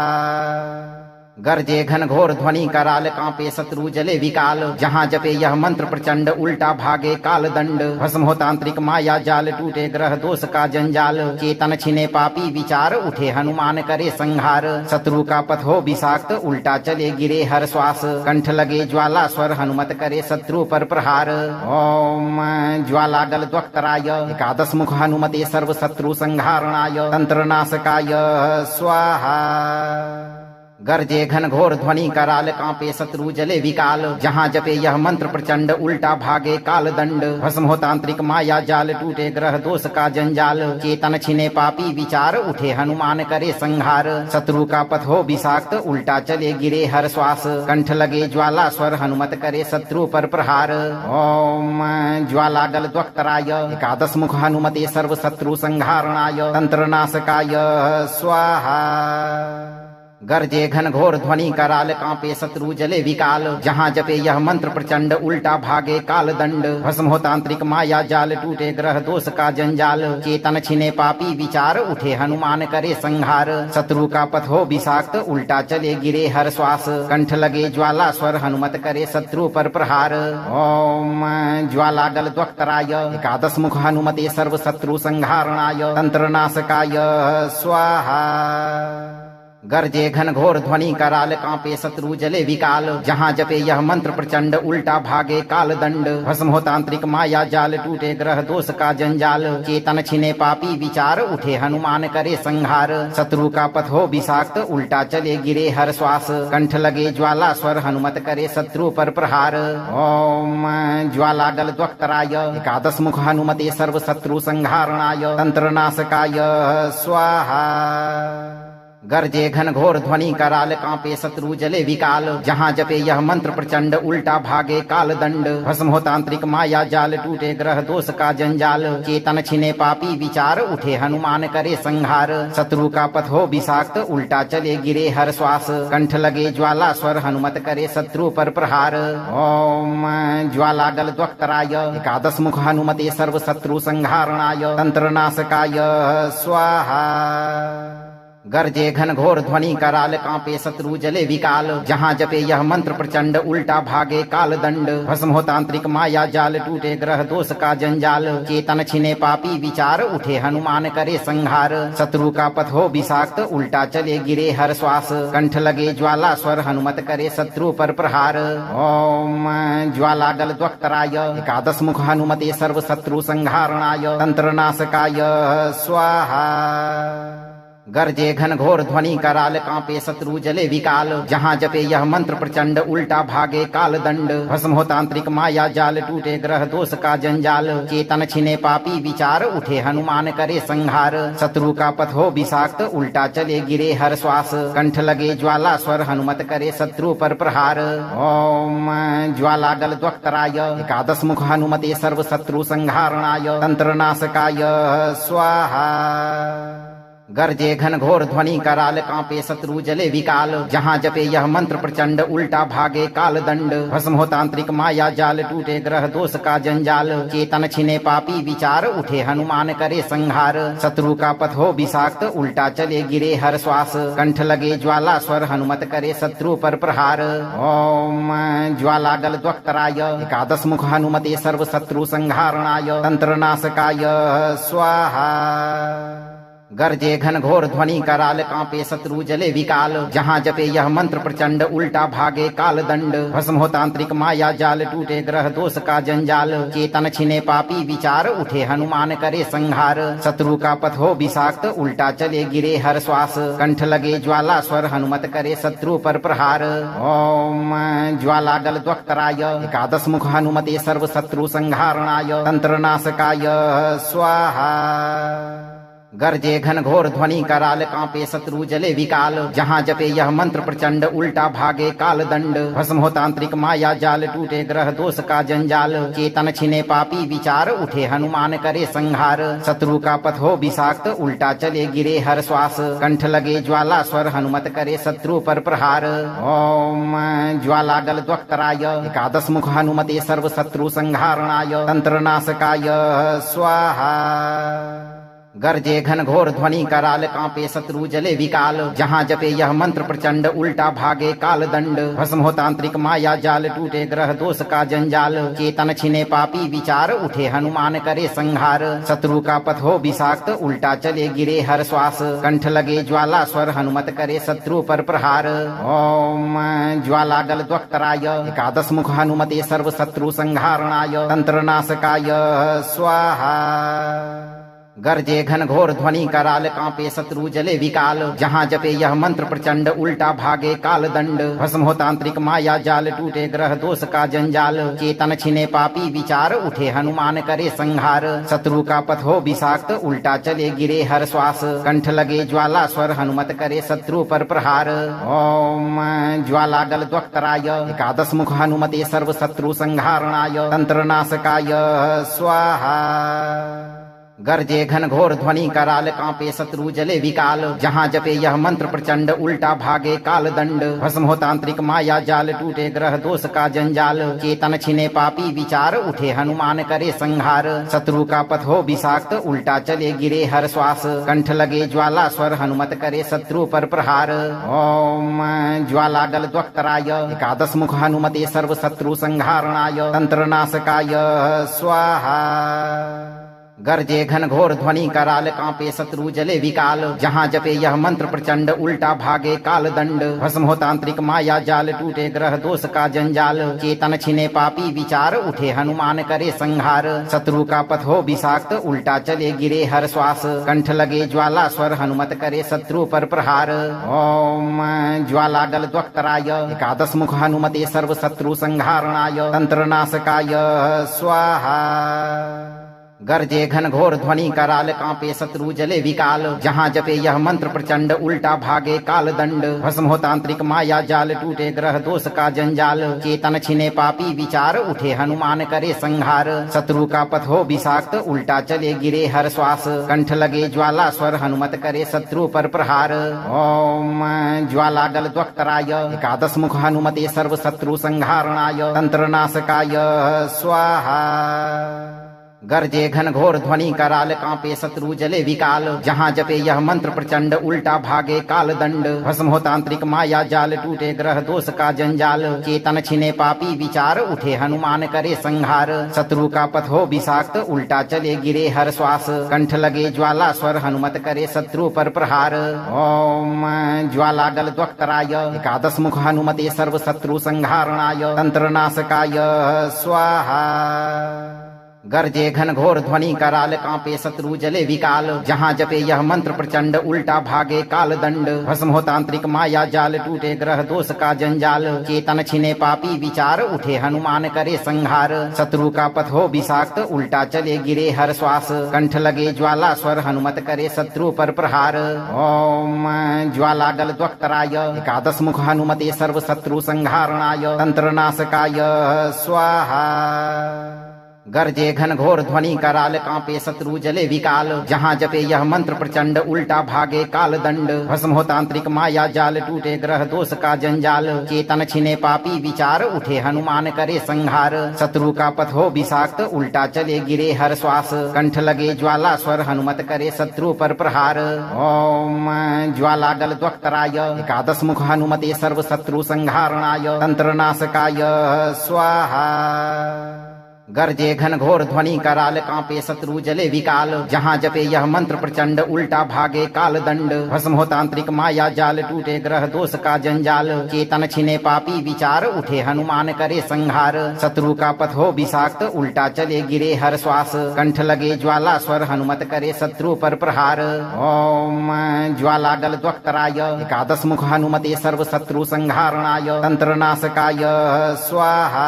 गर्जे घन घोर ध्वनि कराल, कांपे शत्रु जले विकाल। जहाँ जपे यह मंत्र प्रचंड, उल्टा भागे काल दंड। भस्म हो तांत्रिक माया जाल, टूटे ग्रह दोष का जंजाल। चेतन छिने पापी विचार, उठे हनुमान करे संहार। शत्रु का पथ हो विषाक्त, उल्टा चले गिरे हर श्वास। कंठ लगे ज्वाला स्वर, हनुमत करे शत्रु पर प्रहार। ओम ज्वालागल द्वक्तराय, एकादश मुख हनुमते सर्व शत्रु संहारणाय। तंत्र नाशकाय स्वाहा। गर्जे घन घोर ध्वनि कराल, कांपे शत्रु जले विकाल। जहाँ जपे यह मंत्र प्रचंड, उल्टा भागे काल दंड। भस्म हो तांत्रिक माया जाल, टूटे ग्रह दोष का जंजाल। चेतन छिने पापी विचार, उठे हनुमान करे संहार। शत्रु का पथ हो विषाक्त, उल्टा चले गिरे हर श्वास। कंठ लगे ज्वाला स्वर, हनुमत करे शत्रु पर प्रहार। ओम ज्वालागल द्वक्तराय, एकादश मुख हनुमते सर्व शत्रु संहारणाय। तंत्र नाशकाय स्वाहा। गर्जे घन घोर ध्वनि कराल, कांपे शत्रु जले विकाल। जहाँ जपे यह मंत्र प्रचंड, उल्टा भागे काल दंड। भस्म हो तांत्रिक माया जाल, टूटे ग्रह दोष का जंजाल। चेतन छिने पापी विचार, उठे हनुमान करे संहार। शत्रु का पथ हो विषाक्त, उल्टा चले गिरे हर श्वास। कंठ लगे ज्वाला स्वर, हनुमत करे शत्रु पर प्रहार। ओम ज्वालागल द्वक्तराय, एकादश मुख हनुमते सर्व शत्रु संहारणाय। तंत्र नाशकाय स्वाहा। गर्जे घन घोर ध्वनि कराल, कांपे शत्रु जले विकाल। जहाँ जपे यह मंत्र प्रचंड, उल्टा भागे काल दंड। भस्म हो तांत्रिक माया जाल, टूटे ग्रह दोष का जंजाल। चेतन छिने पापी विचार, उठे हनुमान करे संहार। शत्रु का पथ हो विषाक्त, उल्टा चले गिरे हर श्वास। कंठ लगे ज्वाला स्वर, हनुमत करे शत्रु पर प्रहार। ओम ज्वालागल द्वक्तराय, एकादश मुख हनुमते सर्व शत्रु संहारणाय। तंत्र नाशकाय स्वाहा। गर्जे घन घोर ध्वनि कराल, कांपे शत्रु जले विकाल। जहाँ जपे यह मंत्र प्रचंड, उल्टा भागे काल दंड। भस्म हो तांत्रिक माया जाल, टूटे ग्रह दोष का जंजाल। चेतन छिने पापी विचार, उठे हनुमान करे संहार। शत्रु का पथ हो विषाक्त, उल्टा चले गिरे हर श्वास। कंठ लगे ज्वाला स्वर, हनुमत करे शत्रु पर प्रहार। ओम ज्वालागल द्वक्तराय, एकादश मुख हनुमते सर्व शत्रु संहारणाय। तंत्र नाशकाय स्वाहा। गर्जे घन घोर ध्वनि कराल, कांपे शत्रु जले विकाल। जहाँ जपे यह मंत्र प्रचंड, उल्टा भागे काल दंड। भस्म हो तांत्रिक माया जाल, टूटे ग्रह दोष का जंजाल। चेतन छिने पापी विचार, उठे हनुमान करे संहार। शत्रु का पथ हो विषाक्त, उल्टा चले गिरे हर श्वास। कंठ लगे ज्वाला स्वर, हनुमत करे शत्रु पर प्रहार। ओम ज्वालागल द्वक्तराय, एकादश मुख हनुमते सर्व शत्रु संहारणाय। तंत्र नाशकाय स्वाहा। गर्जे घन घोर ध्वनि कराल, कांपे शत्रु जले विकाल। जहाँ जपे यह मंत्र प्रचंड, उल्टा भागे काल दंड। भस्म हो तांत्रिक माया जाल, टूटे ग्रह दोष का जंजाल। चेतन छिने पापी विचार, उठे हनुमान करे संहार। शत्रु का पथ हो विषाक्त, उल्टा चले गिरे हर श्वास। कंठ लगे ज्वाला स्वर, हनुमत करे शत्रु पर प्रहार। ओम ज्वालागल द्वक्तराय, एकादश मुख हनुमते सर्व शत्रु संहारणाय। तंत्र नाशकाय स्वाहा। गर्जे घन घोर ध्वनि कराल, कांपे शत्रु जले विकाल। जहाँ जपे यह मंत्र प्रचंड, उल्टा भागे काल दंड। भस्म हो तांत्रिक माया जाल, टूटे ग्रह दोष का जंजाल। चेतन छिने पापी विचार, उठे हनुमान करे संहार। शत्रु का पथ हो विषाक्त, उल्टा चले गिरे हर श्वास। कंठ लगे ज्वाला स्वर, हनुमत करे शत्रु पर प्रहार। ओम ज्वालागल द्वक्तराय, एकादश मुख हनुमते सर्व शत्रु संहारणाय। तंत्र नाशकाय स्वाहा। गर्जे घन घोर ध्वनि कराल कांपे शत्रु जले विकाल। जहाँ जपे यह मंत्र प्रचंड उल्टा भागे काल दंड। भस्म हो तांत्रिक माया जाल टूटे ग्रह दोष का जंजाल। चेतन छिने पापी विचार उठे हनुमान करे संहार। शत्रु का पथ हो विषाक्त उल्टा चले गिरे हर श्वास। कंठ लगे ज्वाला स्वर हनुमत करे शत्रु पर प्रहार। ओम ज्वाला गल द्वक्तराय एकादश मुख हनुमते सर्व शत्रु संहारणाय तंत्र नाशकाय स्वाहा। गर्जे घन घोर ध्वनि कराल कांपे शत्रु जले विकाल। जहाँ जपे यह मंत्र प्रचंड उल्टा भागे काल दंड। भस्म हो तांत्रिक माया जाल टूटे ग्रह दोष का जंजाल। चेतन छिने पापी विचार उठे हनुमान करे संहार। शत्रु का पथ हो विषाक्त उल्टा चले गिरे हर श्वास। कंठ लगे ज्वाला स्वर हनुमत करे शत्रु पर प्रहार। ओम ज्वाला गल द्वक्तराय एकादश मुख हनुमते सर्व शत्रु संहारणाय तंत्र नाशकाय स्वाहा। गर्जे घन घोर ध्वनि कराल कांपे शत्रु जले विकाल। जहाँ जपे यह मंत्र प्रचंड उल्टा भागे काल दंड। भस्म हो तांत्रिक माया जाल टूटे ग्रह दोष का जंजाल। चेतन छिने पापी विचार उठे हनुमान करे संहार। शत्रु का पथ हो विषाक्त उल्टा चले गिरे हर श्वास। कंठ लगे ज्वाला स्वर हनुमत करे शत्रु पर प्रहार। ओम ज्वाला गल द्वक्तराय एकादश मुख हनुमते सर्व शत्रु संहारणाय तंत्र नाशकाय स्वाहा। गर्जे घन घोर ध्वनि कराल कांपे शत्रु जले विकाल। जहाँ जपे यह मंत्र प्रचंड उल्टा भागे काल दंड। भस्म हो तांत्रिक माया जाल टूटे ग्रह दोष का जंजाल। चेतन छिने पापी विचार उठे हनुमान करे संहार। शत्रु का पथ हो विषाक्त उल्टा चले गिरे हर श्वास। कंठ लगे ज्वाला स्वर हनुमत करे शत्रु पर प्रहार। ओम ज्वाला गल द्वक्तराय एकादश मुख हनुमते सर्व शत्रु संहारणाय तंत्र नाशकाय स्वाहा। गर्जे घन घोर ध्वनि कराल कांपे शत्रु जले विकाल। जहाँ जपे यह मंत्र प्रचंड उल्टा भागे काल दंड। भस्म हो तांत्रिक माया जाल टूटे ग्रह दोष का जंजाल। चेतन छिने पापी विचार उठे हनुमान करे संहार। शत्रु का पथ हो विषाक्त उल्टा चले गिरे हर श्वास। कंठ लगे ज्वाला स्वर हनुमत करे शत्रु पर प्रहार। ओम ज्वाला गल द्वक्तराय एकादश मुख हनुमते सर्व शत्रु संहारणाय तंत्र नाशकाय स्वाहा। गर्जे घन घोर ध्वनि कराल कांपे शत्रु जले विकाल। जहाँ जपे यह मंत्र प्रचंड उल्टा भागे काल दंड। भस्म हो तांत्रिक माया जाल टूटे ग्रह दोष का जंजाल। चेतन छिने पापी विचार उठे हनुमान करे संहार। शत्रु का पथ हो विषाक्त उल्टा चले गिरे हर श्वास। कंठ लगे ज्वाला स्वर हनुमत करे शत्रु पर प्रहार। ओम ज्वाला गल द्वक्तराय एकादश मुख हनुमते सर्व शत्रु संहारणाय तंत्र नाशकाय स्वाहा। गर्जे घन घोर ध्वनि कराल कांपे शत्रु जले विकाल। जहाँ जपे यह मंत्र प्रचंड उल्टा भागे काल दंड। भस्म हो तांत्रिक माया जाल टूटे ग्रह दोष का जंजाल। चेतन छिने पापी विचार उठे हनुमान करे संहार। शत्रु का पथ हो विषाक्त उल्टा चले गिरे हर श्वास। कंठ लगे ज्वाला स्वर हनुमत करे शत्रु पर प्रहार। ओम ज्वाला गल द्वक्तराय एकादश मुख हनुमते सर्व शत्रु संहारणाय तंत्र नाशकाय स्वाहा। गर्जे घन घोर ध्वनि कराल कांपे शत्रु जले विकाल। जहाँ जपे यह मंत्र प्रचंड उल्टा भागे काल दंड। भस्म हो तांत्रिक माया जाल टूटे ग्रह दोष का जंजाल। चेतन छिने पापी विचार उठे हनुमान करे संहार। शत्रु का पथ हो विषाक्त उल्टा चले गिरे हर श्वास। कंठ लगे ज्वाला स्वर हनुमत करे शत्रु पर प्रहार। ओम ज्वाला गल द्वक्तराय एकादश मुख हनुमते सर्व शत्रु संहारणाय तंत्र नाशकाय स्वाहा। गर्जे घन घोर ध्वनि कराल कांपे शत्रु जले विकाल। जहाँ जपे यह मंत्र प्रचंड उल्टा भागे काल दंड। भस्म हो तांत्रिक माया जाल टूटे ग्रह दोष का जंजाल। चेतन छिने पापी विचार उठे हनुमान करे संहार। शत्रु का पथ हो विषाक्त उल्टा चले गिरे हर श्वास। कंठ लगे ज्वाला स्वर हनुमत करे शत्रु पर प्रहार। ओम ज्वाला गल द्वक्तराय एकादश मुख हनुमते सर्व शत्रु संहारणाय तंत्र नाशकाय स्वाहा। गर्जे घन घोर ध्वनि कराल कांपे शत्रु जले विकाल। जहाँ जपे यह मंत्र प्रचंड उल्टा भागे काल दंड। भस्म हो तांत्रिक माया जाल टूटे ग्रह दोष का जंजाल। चेतन छिने पापी विचार उठे हनुमान करे संहार। शत्रु का पथ हो विषाक्त उल्टा चले गिरे हर श्वास। कंठ लगे ज्वाला स्वर हनुमत करे शत्रु पर प्रहार। ओम ज्वाला गल द्वक्तराय एकादश मुख हनुमते सर्व शत्रु संहारणाय तंत्र नाशकाय स्वाहा। गरजे घन घोर ध्वनि कराल कांपे शत्रु जले विकाल जहाँ जपे यह मंत्र प्रचंड उल्टा भागे काल दंड भस्म हो तांत्रिक माया जाल टूटे ग्रह दोष का जंजाल चेतन छिने पापी विचार उठे हनुमान करे संहार शत्रु का पथ हो विषाक्त उल्टा चले गिरे हर श्वास कंठ लगे ज्वाला स्वर हनुमत करे शत्रु पर प्रहार ओम ज्वाला गल द्वक्तराय एकादश मुख हनुमते सर्व शत्रु संहारणाय तंत्र नाशकाय स्वाहा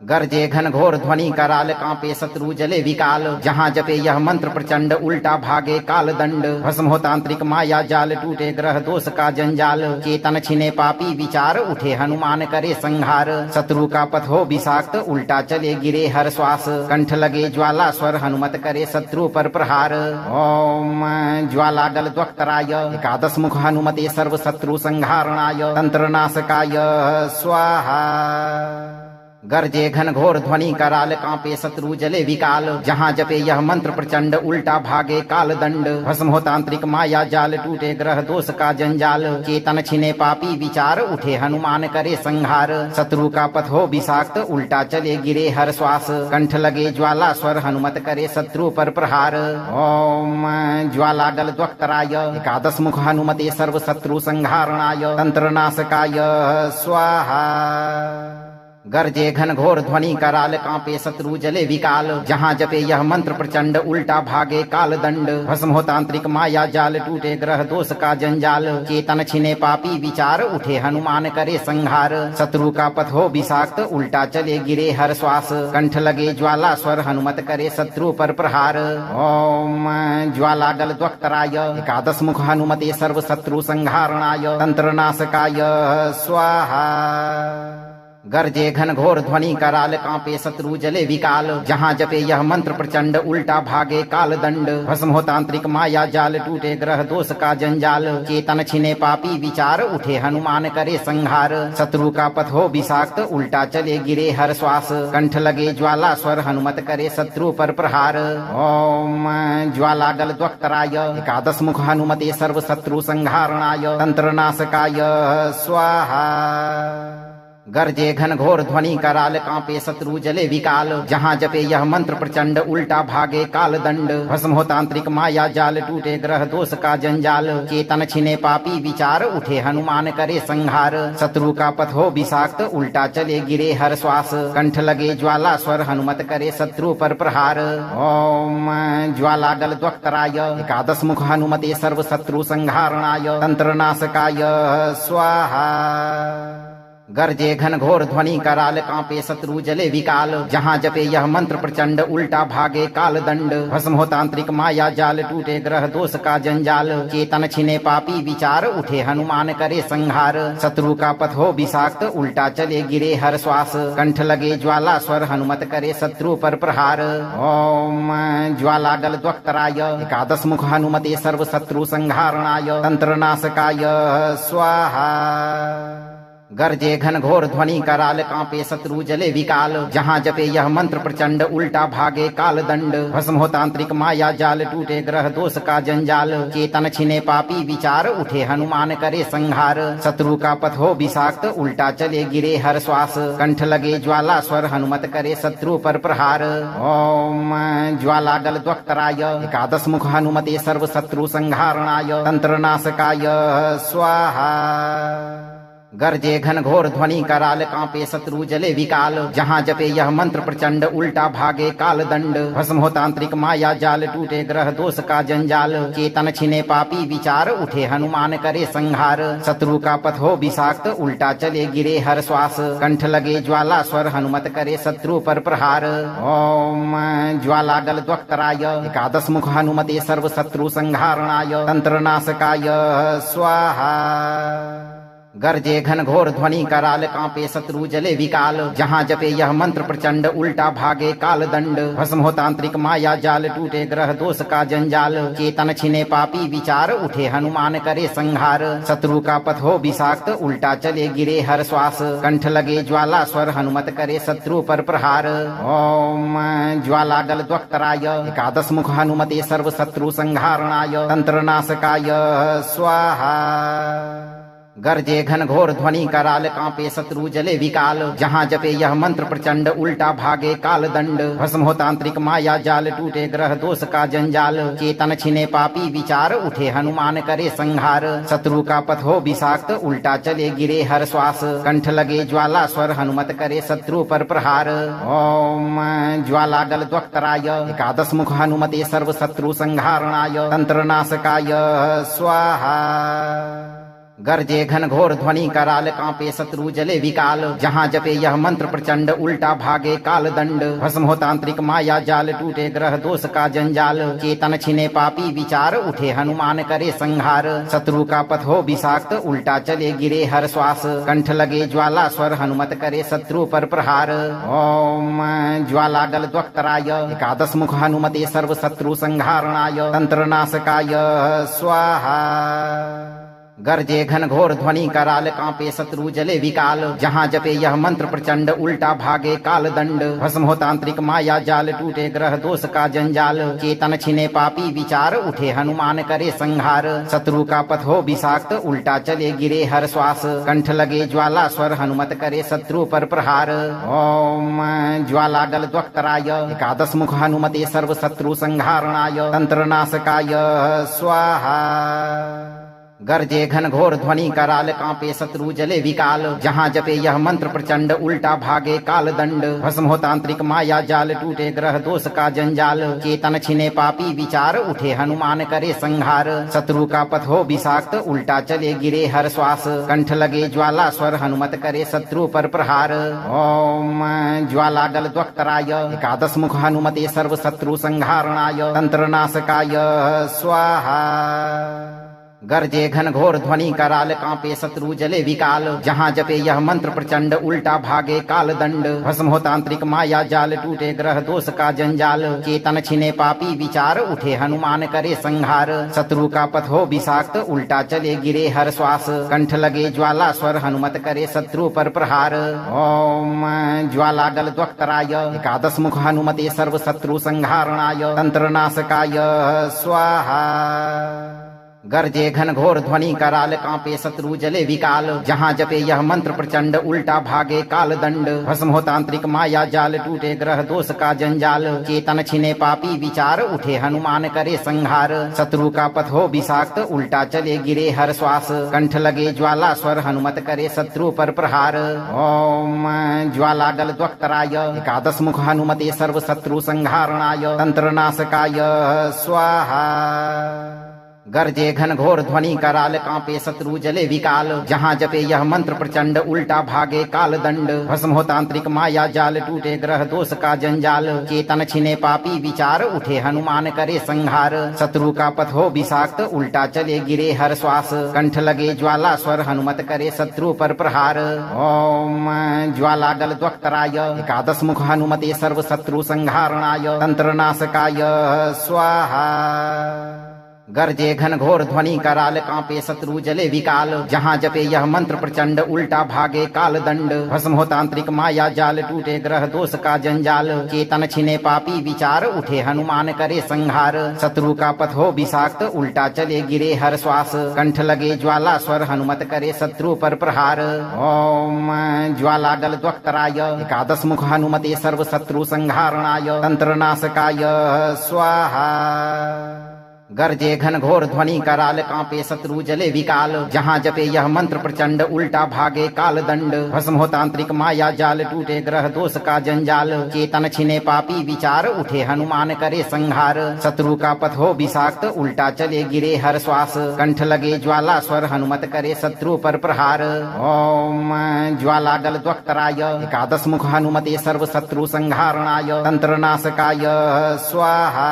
गरजे घन घोर ध्वनि कराल कांपे शत्रु जले विकाल जहाँ जपे यह मंत्र प्रचंड उल्टा भागे काल दंड भस्म हो तांत्रिक माया जाल टूटे ग्रह दोष का जंजाल चेतन छिने पापी विचार उठे हनुमान करे संहार शत्रु का पथ हो विषाक्त उल्टा चले गिरे हर श्वास कंठ लगे ज्वाला स्वर हनुमत करे शत्रु पर प्रहार ओम ज्वाला गल द्वक्तराय एकादश मुख हनुमते सर्व शत्रु संहारणाय तंत्र नाशकाय स्वाहा गरजे घन घोर ध्वनि कराल कांपे शत्रु जले विकाल जहाँ जपे यह मंत्र प्रचंड उल्टा भागे काल दंड भस्म हो तांत्रिक माया जाल टूटे ग्रह दोष का जंजाल चेतन छिने पापी विचार उठे हनुमान करे संहार शत्रु का पथ हो विषाक्त उल्टा चले गिरे हर श्वास कंठ लगे ज्वाला स्वर हनुमत करे शत्रु पर प्रहार ओम ज्वाला गल द्वक्तराय एकादश मुख हनुमते सर्व शत्रु संहारणाय तंत्र नाशकाय स्वाहा गरजे घन घोर ध्वनि कराल कांपे शत्रु जले विकाल जहाँ जपे यह मंत्र प्रचंड उल्टा भागे काल दंड भस्म हो तांत्रिक माया जाल टूटे ग्रह दोष का जंजाल चेतन छिने पापी विचार उठे हनुमान करे संहार शत्रु का पथ हो विषाक्त उल्टा चले गिरे हर श्वास कंठ लगे ज्वाला स्वर हनुमत करे शत्रु पर प्रहार ओम ज्वाला गल द्वक्तराय एकादश मुख हनुमते सर्व शत्रु संहारणाय तंत्र नाशकाय स्वाहा गरजे घन घोर ध्वनि कराल कांपे शत्रु जले विकाल जहाँ जपे यह मंत्र प्रचंड उल्टा भागे काल दंड भस्म हो तांत्रिक माया जाल टूटे ग्रह दोष का जंजाल चेतन छिने पापी विचार उठे हनुमान करे संहार शत्रु का पथ हो विषाक्त उल्टा चले गिरे हर श्वास कंठ लगे ज्वाला स्वर हनुमत करे शत्रु पर प्रहार ओम ज्वाला गल द्वक्तराय एकादश मुख हनुमते सर्व शत्रु संहारणाय तंत्र नाशकाय स्वाहा गरजे घन घोर ध्वनि कराल कांपे शत्रु जले विकाल जहाँ जपे यह मंत्र प्रचंड उल्टा भागे काल दंड भस्म हो तांत्रिक माया जाल टूटे ग्रह दोष का जंजाल चेतन छिने पापी विचार उठे हनुमान करे संहार शत्रु का पथ हो विषाक्त उल्टा चले गिरे हर श्वास कंठ लगे ज्वाला स्वर हनुमत करे शत्रु पर प्रहार ओम ज्वाला गल द्वक्तराय एकादश मुख हनुमते सर्व शत्रु संहारणाय तंत्र नाशकाय स्वाहा गरजे घन घोर ध्वनि कराल कांपे शत्रु जले विकाल जहाँ जपे यह मंत्र प्रचंड उल्टा भागे काल दंड भस्म हो तांत्रिक माया जाल टूटे ग्रह दोष का जंजाल चेतन छिने पापी विचार उठे हनुमान करे संहार शत्रु का पथ हो विषाक्त उल्टा चले गिरे हर श्वास कंठ लगे ज्वाला स्वर हनुमत करे शत्रु पर प्रहार ओम ज्वाला गल द्वक्तराय एकादश मुख हनुमते सर्व शत्रु संहारणाय तंत्र नाशकाय स्वाहा गरजे घन घोर ध्वनि कराल कांपे शत्रु जले विकाल जहाँ जपे यह मंत्र प्रचंड उल्टा भागे काल दंड भस्म हो तांत्रिक माया जाल टूटे ग्रह दोष का जंजाल चेतन छिने पापी विचार उठे हनुमान करे संहार शत्रु का पथ हो विषाक्त उल्टा चले गिरे हर श्वास कंठ लगे ज्वाला स्वर हनुमत करे शत्रु पर प्रहार ओम ज्वाला गल द्वक्तराय एकादश मुख हनुमते सर्व शत्रु संहारणाय तंत्र नाशकाय स्वाहा गरजे घन घोर ध्वनि कराल कांपे शत्रु जले विकाल जहाँ जपे यह मंत्र प्रचंड उल्टा भागे काल दंड भस्म हो तांत्रिक माया जाल टूटे ग्रह दोष का जंजाल चेतन छिने पापी विचार उठे हनुमान करे संहार शत्रु का पथ हो विषाक्त उल्टा चले गिरे हर श्वास कंठ लगे ज्वाला स्वर हनुमत करे शत्रु पर प्रहार ओम ज्वाला गल द्वक्तराय एकादश मुख हनुमते सर्व शत्रु संहारणाय तंत्र नाशकाय स्वाहा गरजे घन घोर ध्वनि कराल कांपे शत्रु जले विकाल जहाँ जपे यह मंत्र प्रचंड उल्टा भागे काल दंड भस्म हो तांत्रिक माया जाल टूटे ग्रह दोष का जंजाल चेतन छिने पापी विचार उठे हनुमान करे संहार शत्रु का पथ हो विषाक्त उल्टा चले गिरे हर श्वास कंठ लगे ज्वाला स्वर हनुमत करे शत्रु पर प्रहार ओम ज्वाला गल द्वक्तराय एकादश मुख हनुमते सर्व शत्रु संहारणाय तंत्र नाशकाय स्वाहा गरजे घन घोर ध्वनि कराल कांपे शत्रु जले विकाल जहाँ जपे यह मंत्र प्रचंड उल्टा भागे काल दंड भस्म हो तांत्रिक माया जाल टूटे ग्रह दोष का जंजाल चेतन छिने पापी विचार उठे हनुमान करे संहार शत्रु का पथ हो विषाक्त उल्टा चले गिरे हर श्वास कंठ लगे ज्वाला स्वर हनुमत करे शत्रु पर प्रहार ओम ज्वाला गल द्वक्तराय एकादश मुख हनुमते सर्व शत्रु संहारणाय तंत्र नाशकाय स्वाहा गरजे घन घोर ध्वनि कराल कांपे शत्रु जले विकाल जहाँ जपे यह मंत्र प्रचंड उल्टा भागे काल दंड भस्म हो तांत्रिक माया जाल टूटे ग्रह दोष का जंजाल चेतन छिने पापी विचार उठे हनुमान करे संहार शत्रु का पथ हो विषाक्त उल्टा चले गिरे हर श्वास कंठ लगे ज्वाला स्वर हनुमत करे शत्रु पर प्रहार ओम ज्वाला गल द्वक्तराय एकादश मुख हनुमते सर्व शत्रु संहारणाय तंत्र नाशकाय स्वाहा गरजे घन घोर ध्वनि कराल कांपे शत्रु जले विकाल जहाँ जपे यह मंत्र प्रचंड उल्टा भागे काल दंड भस्म हो तांत्रिक माया जाल टूटे ग्रह दोष का जंजाल चेतन छिने पापी विचार उठे हनुमान करे संहार शत्रु का पथ हो विषाक्त उल्टा चले गिरे हर श्वास कंठ लगे ज्वाला स्वर हनुमत करे शत्रु पर प्रहार ओम ज्वाला गल द्वक्तराय एकादश मुख हनुमते सर्व शत्रु संहारणाय तंत्र नाशकाय स्वाहा गरजे घन घोर ध्वनि कराल कांपे शत्रु जले विकाल जहाँ जपे यह मंत्र प्रचंड उल्टा भागे काल दंड भस्म हो तांत्रिक माया जाल टूटे ग्रह दोष का जंजाल चेतन छिने पापी विचार उठे हनुमान करे संहार शत्रु का पथ हो विषाक्त उल्टा चले गिरे हर श्वास कंठ लगे ज्वाला स्वर हनुमत करे शत्रु पर प्रहार ओम ज्वाला गल द्वक्तराय एकादश मुख हनुमते सर्व शत्रु संहारणाय तंत्र नाशकाय स्वाहा गरजे घन घोर ध्वनि कराल कांपे शत्रु जले विकाल जहाँ जपे यह मंत्र प्रचंड उल्टा भागे काल दंड भस्म हो तांत्रिक माया जाल टूटे ग्रह दोष का जंजाल चेतन छिने पापी विचार उठे हनुमान करे संहार शत्रु का पथ हो विषाक्त उल्टा चले गिरे हर श्वास कंठ लगे ज्वाला स्वर हनुमत करे शत्रु पर प्रहार ओम ज्वाला गल द्वक्तराय एकादश मुख हनुमते सर्व शत्रु संहारणाय तंत्र नाशकाय स्वाहा गरजे घन घोर ध्वनि कराल कांपे शत्रु जले विकाल जहाँ जपे यह मंत्र प्रचंड उल्टा भागे काल दंड भस्म हो तांत्रिक माया जाल टूटे ग्रह दोष का जंजाल चेतन छिने पापी विचार उठे हनुमान करे संहार शत्रु का पथ हो विषाक्त उल्टा चले गिरे हर श्वास कंठ लगे ज्वाला स्वर हनुमत करे शत्रु पर प्रहार ओम ज्वाला गल द्वक्तराय एकादश मुख हनुमते सर्व शत्रु संहारणाय तंत्र नाशकाय स्वाहा गरजे घन घोर ध्वनि कराल कांपे शत्रु जले विकाल जहाँ जपे यह मंत्र प्रचंड उल्टा भागे काल दंड भस्म हो तांत्रिक माया जाल टूटे ग्रह दोष का जंजाल चेतन छिने पापी विचार उठे हनुमान करे संहार शत्रु का पथ हो विषाक्त उल्टा चले गिरे हर श्वास कंठ लगे ज्वाला स्वर हनुमत करे शत्रु पर प्रहार ओम ज्वाला गल द्वक्तराय एकादश मुख हनुमते सर्व शत्रु संहारणाय तंत्र नाशकाय स्वाहा गरजे घन घोर ध्वनि कराल कांपे शत्रु जले विकाल जहाँ जपे यह मंत्र प्रचंड उल्टा भागे काल दंड भस्म हो तांत्रिक माया जाल टूटे ग्रह दोष का जंजाल चेतन छिने पापी विचार उठे हनुमान करे संहार शत्रु का पथ हो विषाक्त उल्टा चले गिरे हर श्वास कंठ लगे ज्वाला स्वर हनुमत करे शत्रु पर प्रहार ओम ज्वाला गल द्वक्तराय एकादश मुख हनुमते सर्व शत्रु संहारणाय तंत्र नाशकाय स्वाहा गरजे घन घोर ध्वनि कराल कांपे शत्रु जले विकाल जहाँ जपे यह मंत्र प्रचंड उल्टा भागे काल दंड भस्म हो तांत्रिक माया जाल टूटे ग्रह दोष का जंजाल चेतन छिने पापी विचार उठे हनुमान करे संहार शत्रु का पथ हो विषाक्त उल्टा चले गिरे हर श्वास कंठ लगे ज्वाला स्वर हनुमत करे शत्रु पर प्रहार ओम ज्वाला गल द्वक्तराय एकादश मुख हनुमते सर्व शत्रु संहारणाय तंत्र नाशकाय स्वाहा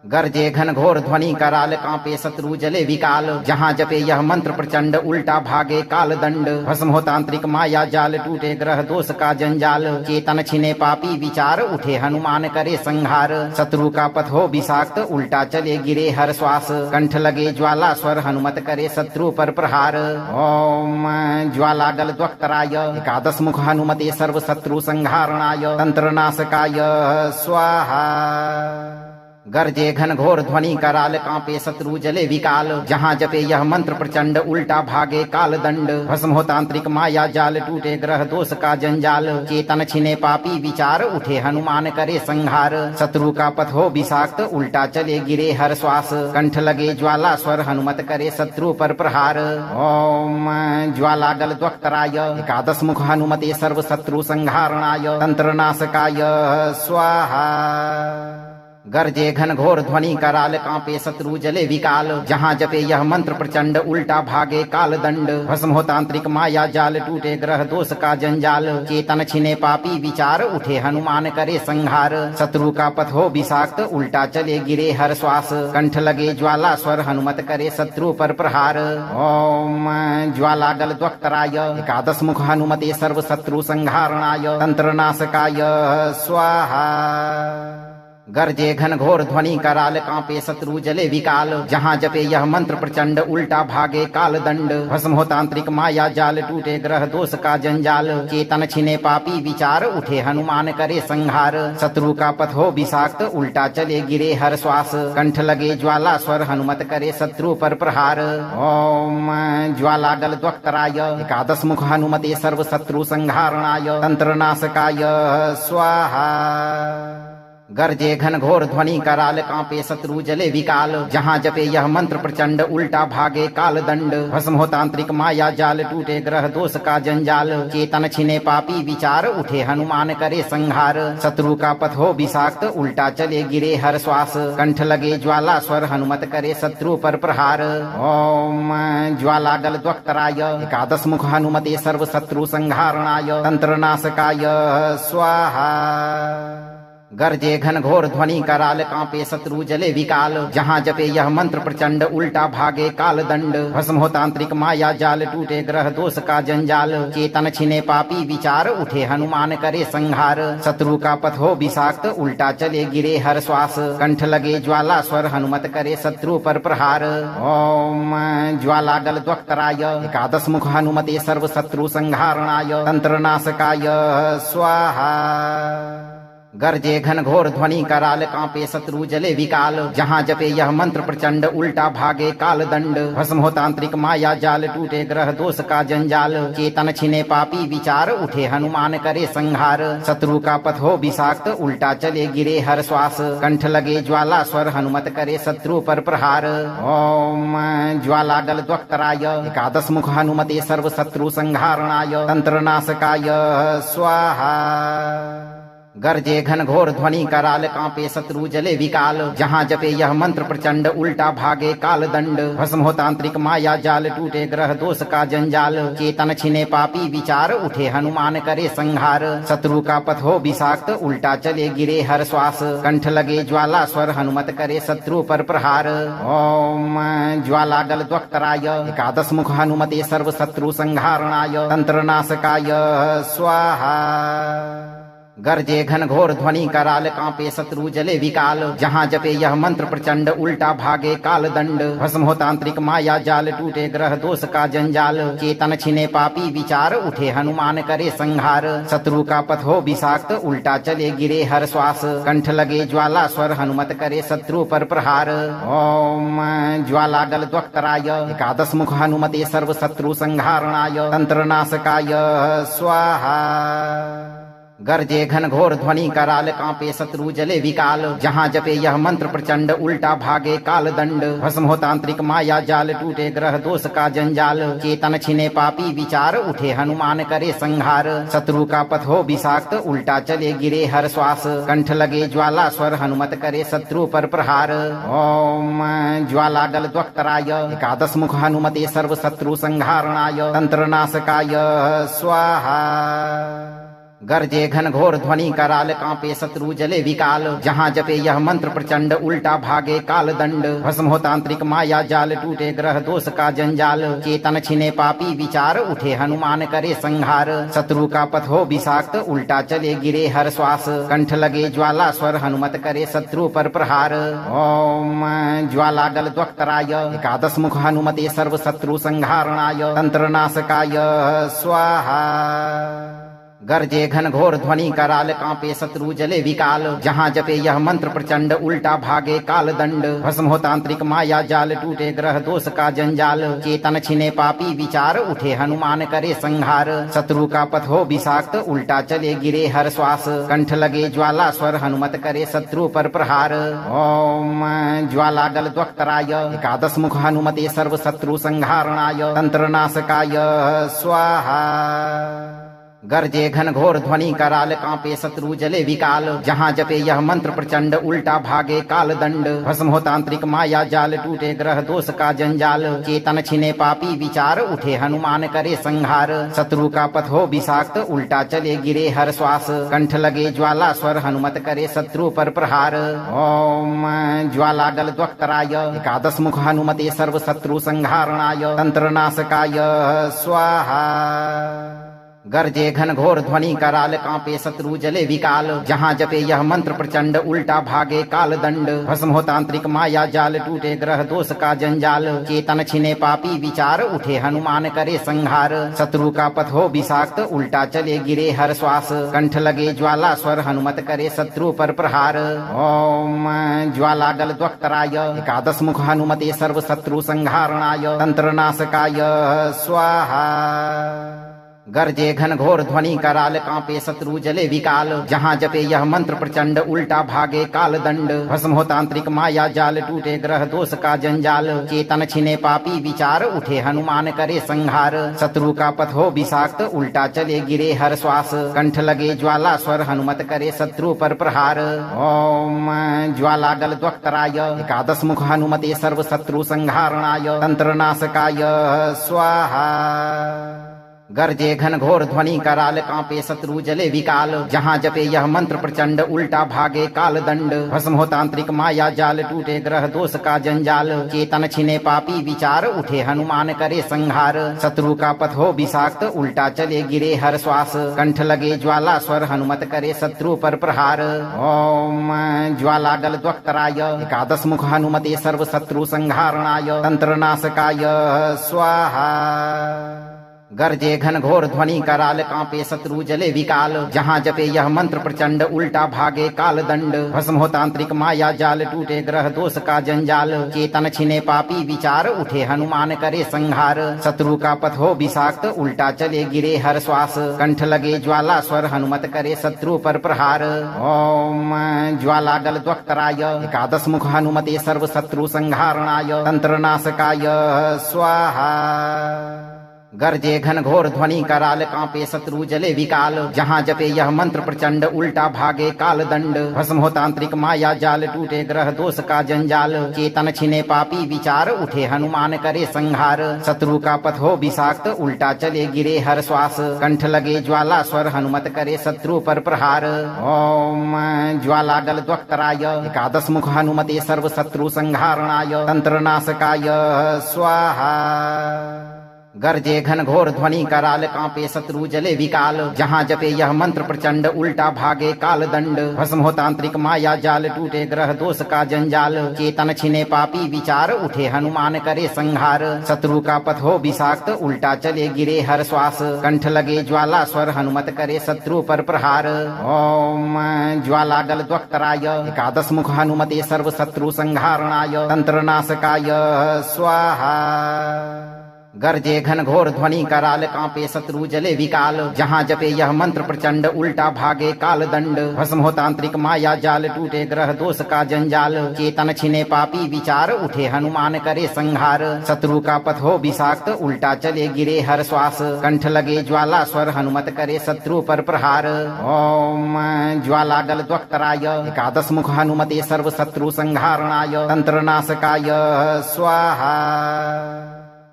गरजे घन घोर ध्वनि कराल कांपे शत्रु जले विकाल जहाँ जपे यह मंत्र प्रचंड उल्टा भागे काल दंड भस्म हो तांत्रिक माया जाल टूटे ग्रह दोष का जंजाल चेतन छिने पापी विचार उठे हनुमान करे संहार शत्रु का पथ हो विषाक्त उल्टा चले गिरे हर श्वास कंठ लगे ज्वाला स्वर हनुमत करे शत्रु पर प्रहार ओम ज्वाला गल द्वक्तराय एकादश मुख हनुमते सर्व शत्रु संहारणाय तंत्र नाशकाय स्वाहा गरजे घन घोर ध्वनि कराल कांपे शत्रु जले विकाल जहाँ जपे यह मंत्र प्रचंड उल्टा भागे काल दंड भस्म हो तांत्रिक माया जाल टूटे ग्रह दोष का जंजाल चेतन छिने पापी विचार उठे हनुमान करे संहार शत्रु का पथ हो विषाक्त उल्टा चले गिरे हर श्वास कंठ लगे ज्वाला स्वर हनुमत करे शत्रु पर प्रहार ओम ज्वाला गल द्वक्तराय एकादश मुख हनुमते सर्व शत्रु संहारणाय तंत्र नाशकाय स्वाहा गरजे घन घोर ध्वनि कराल कांपे शत्रु जले विकाल जहाँ जपे यह मंत्र प्रचंड उल्टा भागे काल दंड भस्म हो तांत्रिक माया जाल टूटे ग्रह दोष का जंजाल चेतन छिने पापी विचार उठे हनुमान करे संहार शत्रु का पथ हो विषाक्त उल्टा चले गिरे हर श्वास कंठ लगे ज्वाला स्वर हनुमत करे शत्रु पर प्रहार ओम ज्वाला गल द्वक्तराय एकादश मुख हनुमते सर्व शत्रु संहारणाय तंत्र नाशकाय स्वाहा गरजे घन घोर ध्वनि कराल कांपे शत्रु जले विकाल जहाँ जपे यह मंत्र प्रचंड उल्टा भागे काल दंड भस्म हो तांत्रिक माया जाल टूटे ग्रह दोष का जंजाल चेतन छिने पापी विचार उठे हनुमान करे संहार शत्रु का पथ हो विषाक्त उल्टा चले गिरे हर श्वास कंठ लगे ज्वाला स्वर हनुमत करे शत्रु पर प्रहार ओम ज्वाला गल द्वक्तराय एकादश मुख हनुमते सर्व शत्रु संहारणाय तंत्र नाशकाय स्वाहा गरजे घन घोर ध्वनि कराल कांपे शत्रु जले विकाल जहाँ जपे यह मंत्र प्रचंड उल्टा भागे काल दंड भस्म हो तांत्रिक माया जाल टूटे ग्रह दोष का जंजाल चेतन छिने पापी विचार उठे हनुमान करे संहार शत्रु का पथ हो विषाक्त उल्टा चले गिरे हर श्वास कंठ लगे ज्वाला स्वर हनुमत करे शत्रु पर प्रहार ओम ज्वाला गल द्वक्तराय एकादश मुख हनुमते सर्व शत्रु संहारणाय तंत्र नाशकाय स्वाहा गरजे घन घोर ध्वनि कराल कांपे शत्रु जले विकाल जहाँ जपे यह मंत्र प्रचंड उल्टा भागे काल दंड भस्म हो तांत्रिक माया जाल टूटे ग्रह दोष का जंजाल चेतन छिने पापी विचार उठे हनुमान करे संहार शत्रु का पथ हो विषाक्त उल्टा चले गिरे हर श्वास कंठ लगे ज्वाला स्वर हनुमत करे शत्रु पर प्रहार ओम ज्वाला गल द्वक्तराय एकादश मुख हनुमते सर्व शत्रु संहारणाय तंत्र नाशकाय स्वाहा गरजे घन घोर ध्वनि कराल कांपे शत्रु जले विकाल जहाँ जपे यह मंत्र प्रचंड उल्टा भागे काल दंड भस्म हो तांत्रिक माया जाल टूटे ग्रह दोष का जंजाल चेतन छिने पापी विचार उठे हनुमान करे संहार शत्रु का पथ हो विषाक्त उल्टा चले गिरे हर श्वास कंठ लगे ज्वाला स्वर हनुमत करे शत्रु पर प्रहार ओम ज्वाला गल द्वक्तराय एकादश मुख हनुमते सर्व शत्रु संहारणाय तंत्र नाशकाय स्वाहा गरजे घन घोर ध्वनि कराल कांपे शत्रु जले विकाल जहाँ जपे यह मंत्र प्रचंड उल्टा भागे काल दंड भस्म हो तांत्रिक माया जाल टूटे ग्रह दोष का जंजाल चेतन छिने पापी विचार उठे हनुमान करे संहार शत्रु का पथ हो विषाक्त उल्टा चले गिरे हर श्वास कंठ लगे ज्वाला स्वर हनुमत करे शत्रु पर प्रहार ओम ज्वाला गल द्वक्तराय एकादश मुख हनुमते सर्व शत्रु संहारणाय तंत्र नाशकाय स्वाहा गरजे घन घोर ध्वनि कराल कांपे शत्रु जले विकाल जहाँ जपे यह मंत्र प्रचंड उल्टा भागे काल दंड भस्म हो तांत्रिक माया जाल टूटे ग्रह दोष का जंजाल चेतन छिने पापी विचार उठे हनुमान करे संहार शत्रु का पथ हो विषाक्त उल्टा चले गिरे हर श्वास कंठ लगे ज्वाला स्वर हनुमत करे शत्रु पर प्रहार ओम ज्वाला गल द्वक्तराय एकादश मुख हनुमते सर्व शत्रु संहारणाय तंत्र नाशकाय स्वाहा गरजे घन घोर ध्वनि कराल कांपे शत्रु जले विकाल जहाँ जपे यह मंत्र प्रचंड उल्टा भागे काल दंड भस्म हो तांत्रिक माया जाल टूटे ग्रह दोष का जंजाल चेतन छिने पापी विचार उठे हनुमान करे संहार शत्रु का पथ हो विषाक्त उल्टा चले गिरे हर श्वास कंठ लगे ज्वाला स्वर हनुमत करे शत्रु पर प्रहार ओम ज्वाला गल द्वक्तराय एकादश मुख हनुमते सर्व शत्रु संहारणाय तंत्र नाशकाय स्वाहा गरजे घन घोर ध्वनि कराल कांपे शत्रु जले विकाल जहाँ जपे यह मंत्र प्रचंड उल्टा भागे काल दंड भस्म हो तांत्रिक माया जाल टूटे ग्रह दोष का जंजाल चेतन छिने पापी विचार उठे हनुमान करे संहार शत्रु का पथ हो विषाक्त उल्टा चले गिरे हर श्वास कंठ लगे ज्वाला स्वर हनुमत करे शत्रु पर प्रहार ओम ज्वाला गल द्वक्तराय एकादश मुख हनुमते सर्व शत्रु संहारणाय तंत्र नाशकाय स्वाहा गरजे घन घोर ध्वनि कराल कांपे शत्रु जले विकाल जहाँ जपे यह मंत्र प्रचंड उल्टा भागे काल दंड भस्म हो तांत्रिक माया जाल टूटे ग्रह दोष का जंजाल चेतन छिने पापी विचार उठे हनुमान करे संहार शत्रु का पथ हो विषाक्त उल्टा चले गिरे हर श्वास कंठ लगे ज्वाला स्वर हनुमत करे शत्रु पर प्रहार ओम ज्वाला गल द्वक्तराय एकादश मुख हनुमते सर्व शत्रु संहारणाय तंत्र नाशकाय स्वाहा गरजे घन घोर ध्वनि कराल कांपे शत्रु जले विकाल जहाँ जपे यह मंत्र प्रचंड उल्टा भागे काल दंड भस्म हो तांत्रिक माया जाल टूटे ग्रह दोष का जंजाल चेतन छिने पापी विचार उठे हनुमान करे संहार शत्रु का पथ हो विषाक्त उल्टा चले गिरे हर श्वास कंठ लगे ज्वाला स्वर हनुमत करे शत्रु पर प्रहार ओम ज्वाला गल द्वक्तराय एकादश मुख हनुमते सर्व शत्रु संहारणाय तंत्र नाशकाय स्वाहा गरजे घन घोर ध्वनि कराल कांपे शत्रु जले विकाल जहाँ जपे यह मंत्र प्रचंड उल्टा भागे काल दंड भस्म हो तांत्रिक माया जाल टूटे ग्रह दोष का जंजाल चेतन छिने पापी विचार उठे हनुमान करे संहार शत्रु का पथ हो विषाक्त उल्टा चले गिरे हर श्वास कंठ लगे ज्वाला स्वर हनुमत करे शत्रु पर प्रहार ओम ज्वाला गल द्वक्तराय एकादश मुख हनुमते सर्व शत्रु संहारणाय तंत्र नाशकाय स्वाहा गरजे घन घोर ध्वनि कराल कांपे शत्रु जले विकाल जहाँ जपे यह मंत्र प्रचंड उल्टा भागे काल दंड भस्म हो तांत्रिक माया जाल टूटे ग्रह दोष का जंजाल चेतन छिने पापी विचार उठे हनुमान करे संहार शत्रु का पथ हो विषाक्त उल्टा चले गिरे हर श्वास कंठ लगे ज्वाला स्वर हनुमत करे शत्रु पर प्रहार ओम ज्वाला गल द्वक्तराय एकादश मुख हनुमते सर्व शत्रु संहारणाय तंत्र नाशकाय स्वाहा गरजे घन घोर ध्वनि कराल कांपे शत्रु जले विकाल जहाँ जपे यह मंत्र प्रचंड उल्टा भागे काल दंड भस्म हो तांत्रिक माया जाल टूटे ग्रह दोष का जंजाल चेतन छिने पापी विचार उठे हनुमान करे संहार शत्रु का पथ हो विषाक्त उल्टा चले गिरे हर श्वास कंठ लगे ज्वाला स्वर हनुमत करे शत्रु पर प्रहार ओम ज्वाला गल द्वक्तराय एकादश मुख हनुमते सर्व शत्रु संहारणाय तंत्र नाशकाय स्वाहा गरजे घन घोर ध्वनि कराल कांपे शत्रु जले विकाल जहाँ जपे यह मंत्र प्रचंड उल्टा भागे काल दंड भस्म हो तांत्रिक माया जाल टूटे ग्रह दोष का जंजाल चेतन छिने पापी विचार उठे हनुमान करे संहार शत्रु का पथ हो विषाक्त उल्टा चले गिरे हर श्वास कंठ लगे ज्वाला स्वर हनुमत करे शत्रु पर प्रहार ओम ज्वाला गल द्वक्तराय एकादश मुख हनुमते सर्व शत्रु संहारणाय तंत्र नाशकाय स्वाहा गरजे घन घोर ध्वनि कराल कांपे शत्रु जले विकाल जहाँ जपे यह मंत्र प्रचंड उल्टा भागे काल दंड भस्म हो तांत्रिक माया जाल टूटे ग्रह दोष का जंजाल चेतन छिने पापी विचार उठे हनुमान करे संहार शत्रु का पथ हो विषाक्त उल्टा चले गिरे हर श्वास कंठ लगे ज्वाला स्वर हनुमत करे शत्रु पर प्रहार ओम ज्वाला गल द्वक्तराय एकादश मुख हनुमते सर्व शत्रु संहारणाय तंत्र नाशकाय स्वाहा गरजे घन घोर ध्वनि कराल कांपे शत्रु जले विकाल जहाँ जपे यह मंत्र प्रचंड उल्टा भागे काल दंड भस्म हो तांत्रिक माया जाल टूटे ग्रह दोष का जंजाल चेतन छिने पापी विचार उठे हनुमान करे संहार शत्रु का पथ हो विषाक्त उल्टा चले गिरे हर श्वास कंठ लगे ज्वाला स्वर हनुमत करे शत्रु पर प्रहार ओम ज्वाला गल द्वक्तराय एकादश मुख हनुमते सर्व शत्रु संहारणाय तंत्र नाशकाय स्वाहा गरजे घन घोर ध्वनि कराल कांपे शत्रु जले विकाल जहाँ जपे यह मंत्र प्रचंड उल्टा भागे काल दंड भस्म हो तांत्रिक माया जाल टूटे ग्रह दोष का जंजाल चेतन छिने पापी विचार उठे हनुमान करे संहार शत्रु का पथ हो विषाक्त उल्टा चले गिरे हर श्वास कंठ लगे ज्वाला स्वर हनुमत करे शत्रु पर प्रहार ओम ज्वाला गल द्वक्तराय एकादश मुख हनुमते सर्व शत्रु संहारणाय तंत्र नाशकाय स्वाहा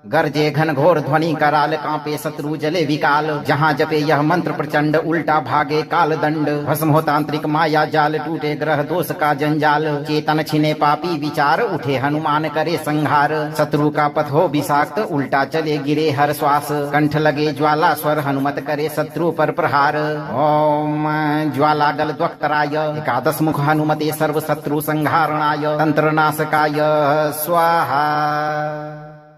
गरजे घन घोर ध्वनि कराल कांपे शत्रु जले विकाल जहाँ जपे यह मंत्र प्रचंड उल्टा भागे काल दंड भस्म हो तांत्रिक माया जाल टूटे ग्रह दोष का जंजाल चेतन छिने पापी विचार उठे हनुमान करे संहार शत्रु का पथ हो विषाक्त उल्टा चले गिरे हर श्वास कंठ लगे ज्वाला स्वर हनुमत करे शत्रु पर प्रहार ओम ज्वाला गल द्वक्तराय एकादश मुख हनुमते सर्व शत्रु संहारणाय तंत्र नाशकाय स्वाहा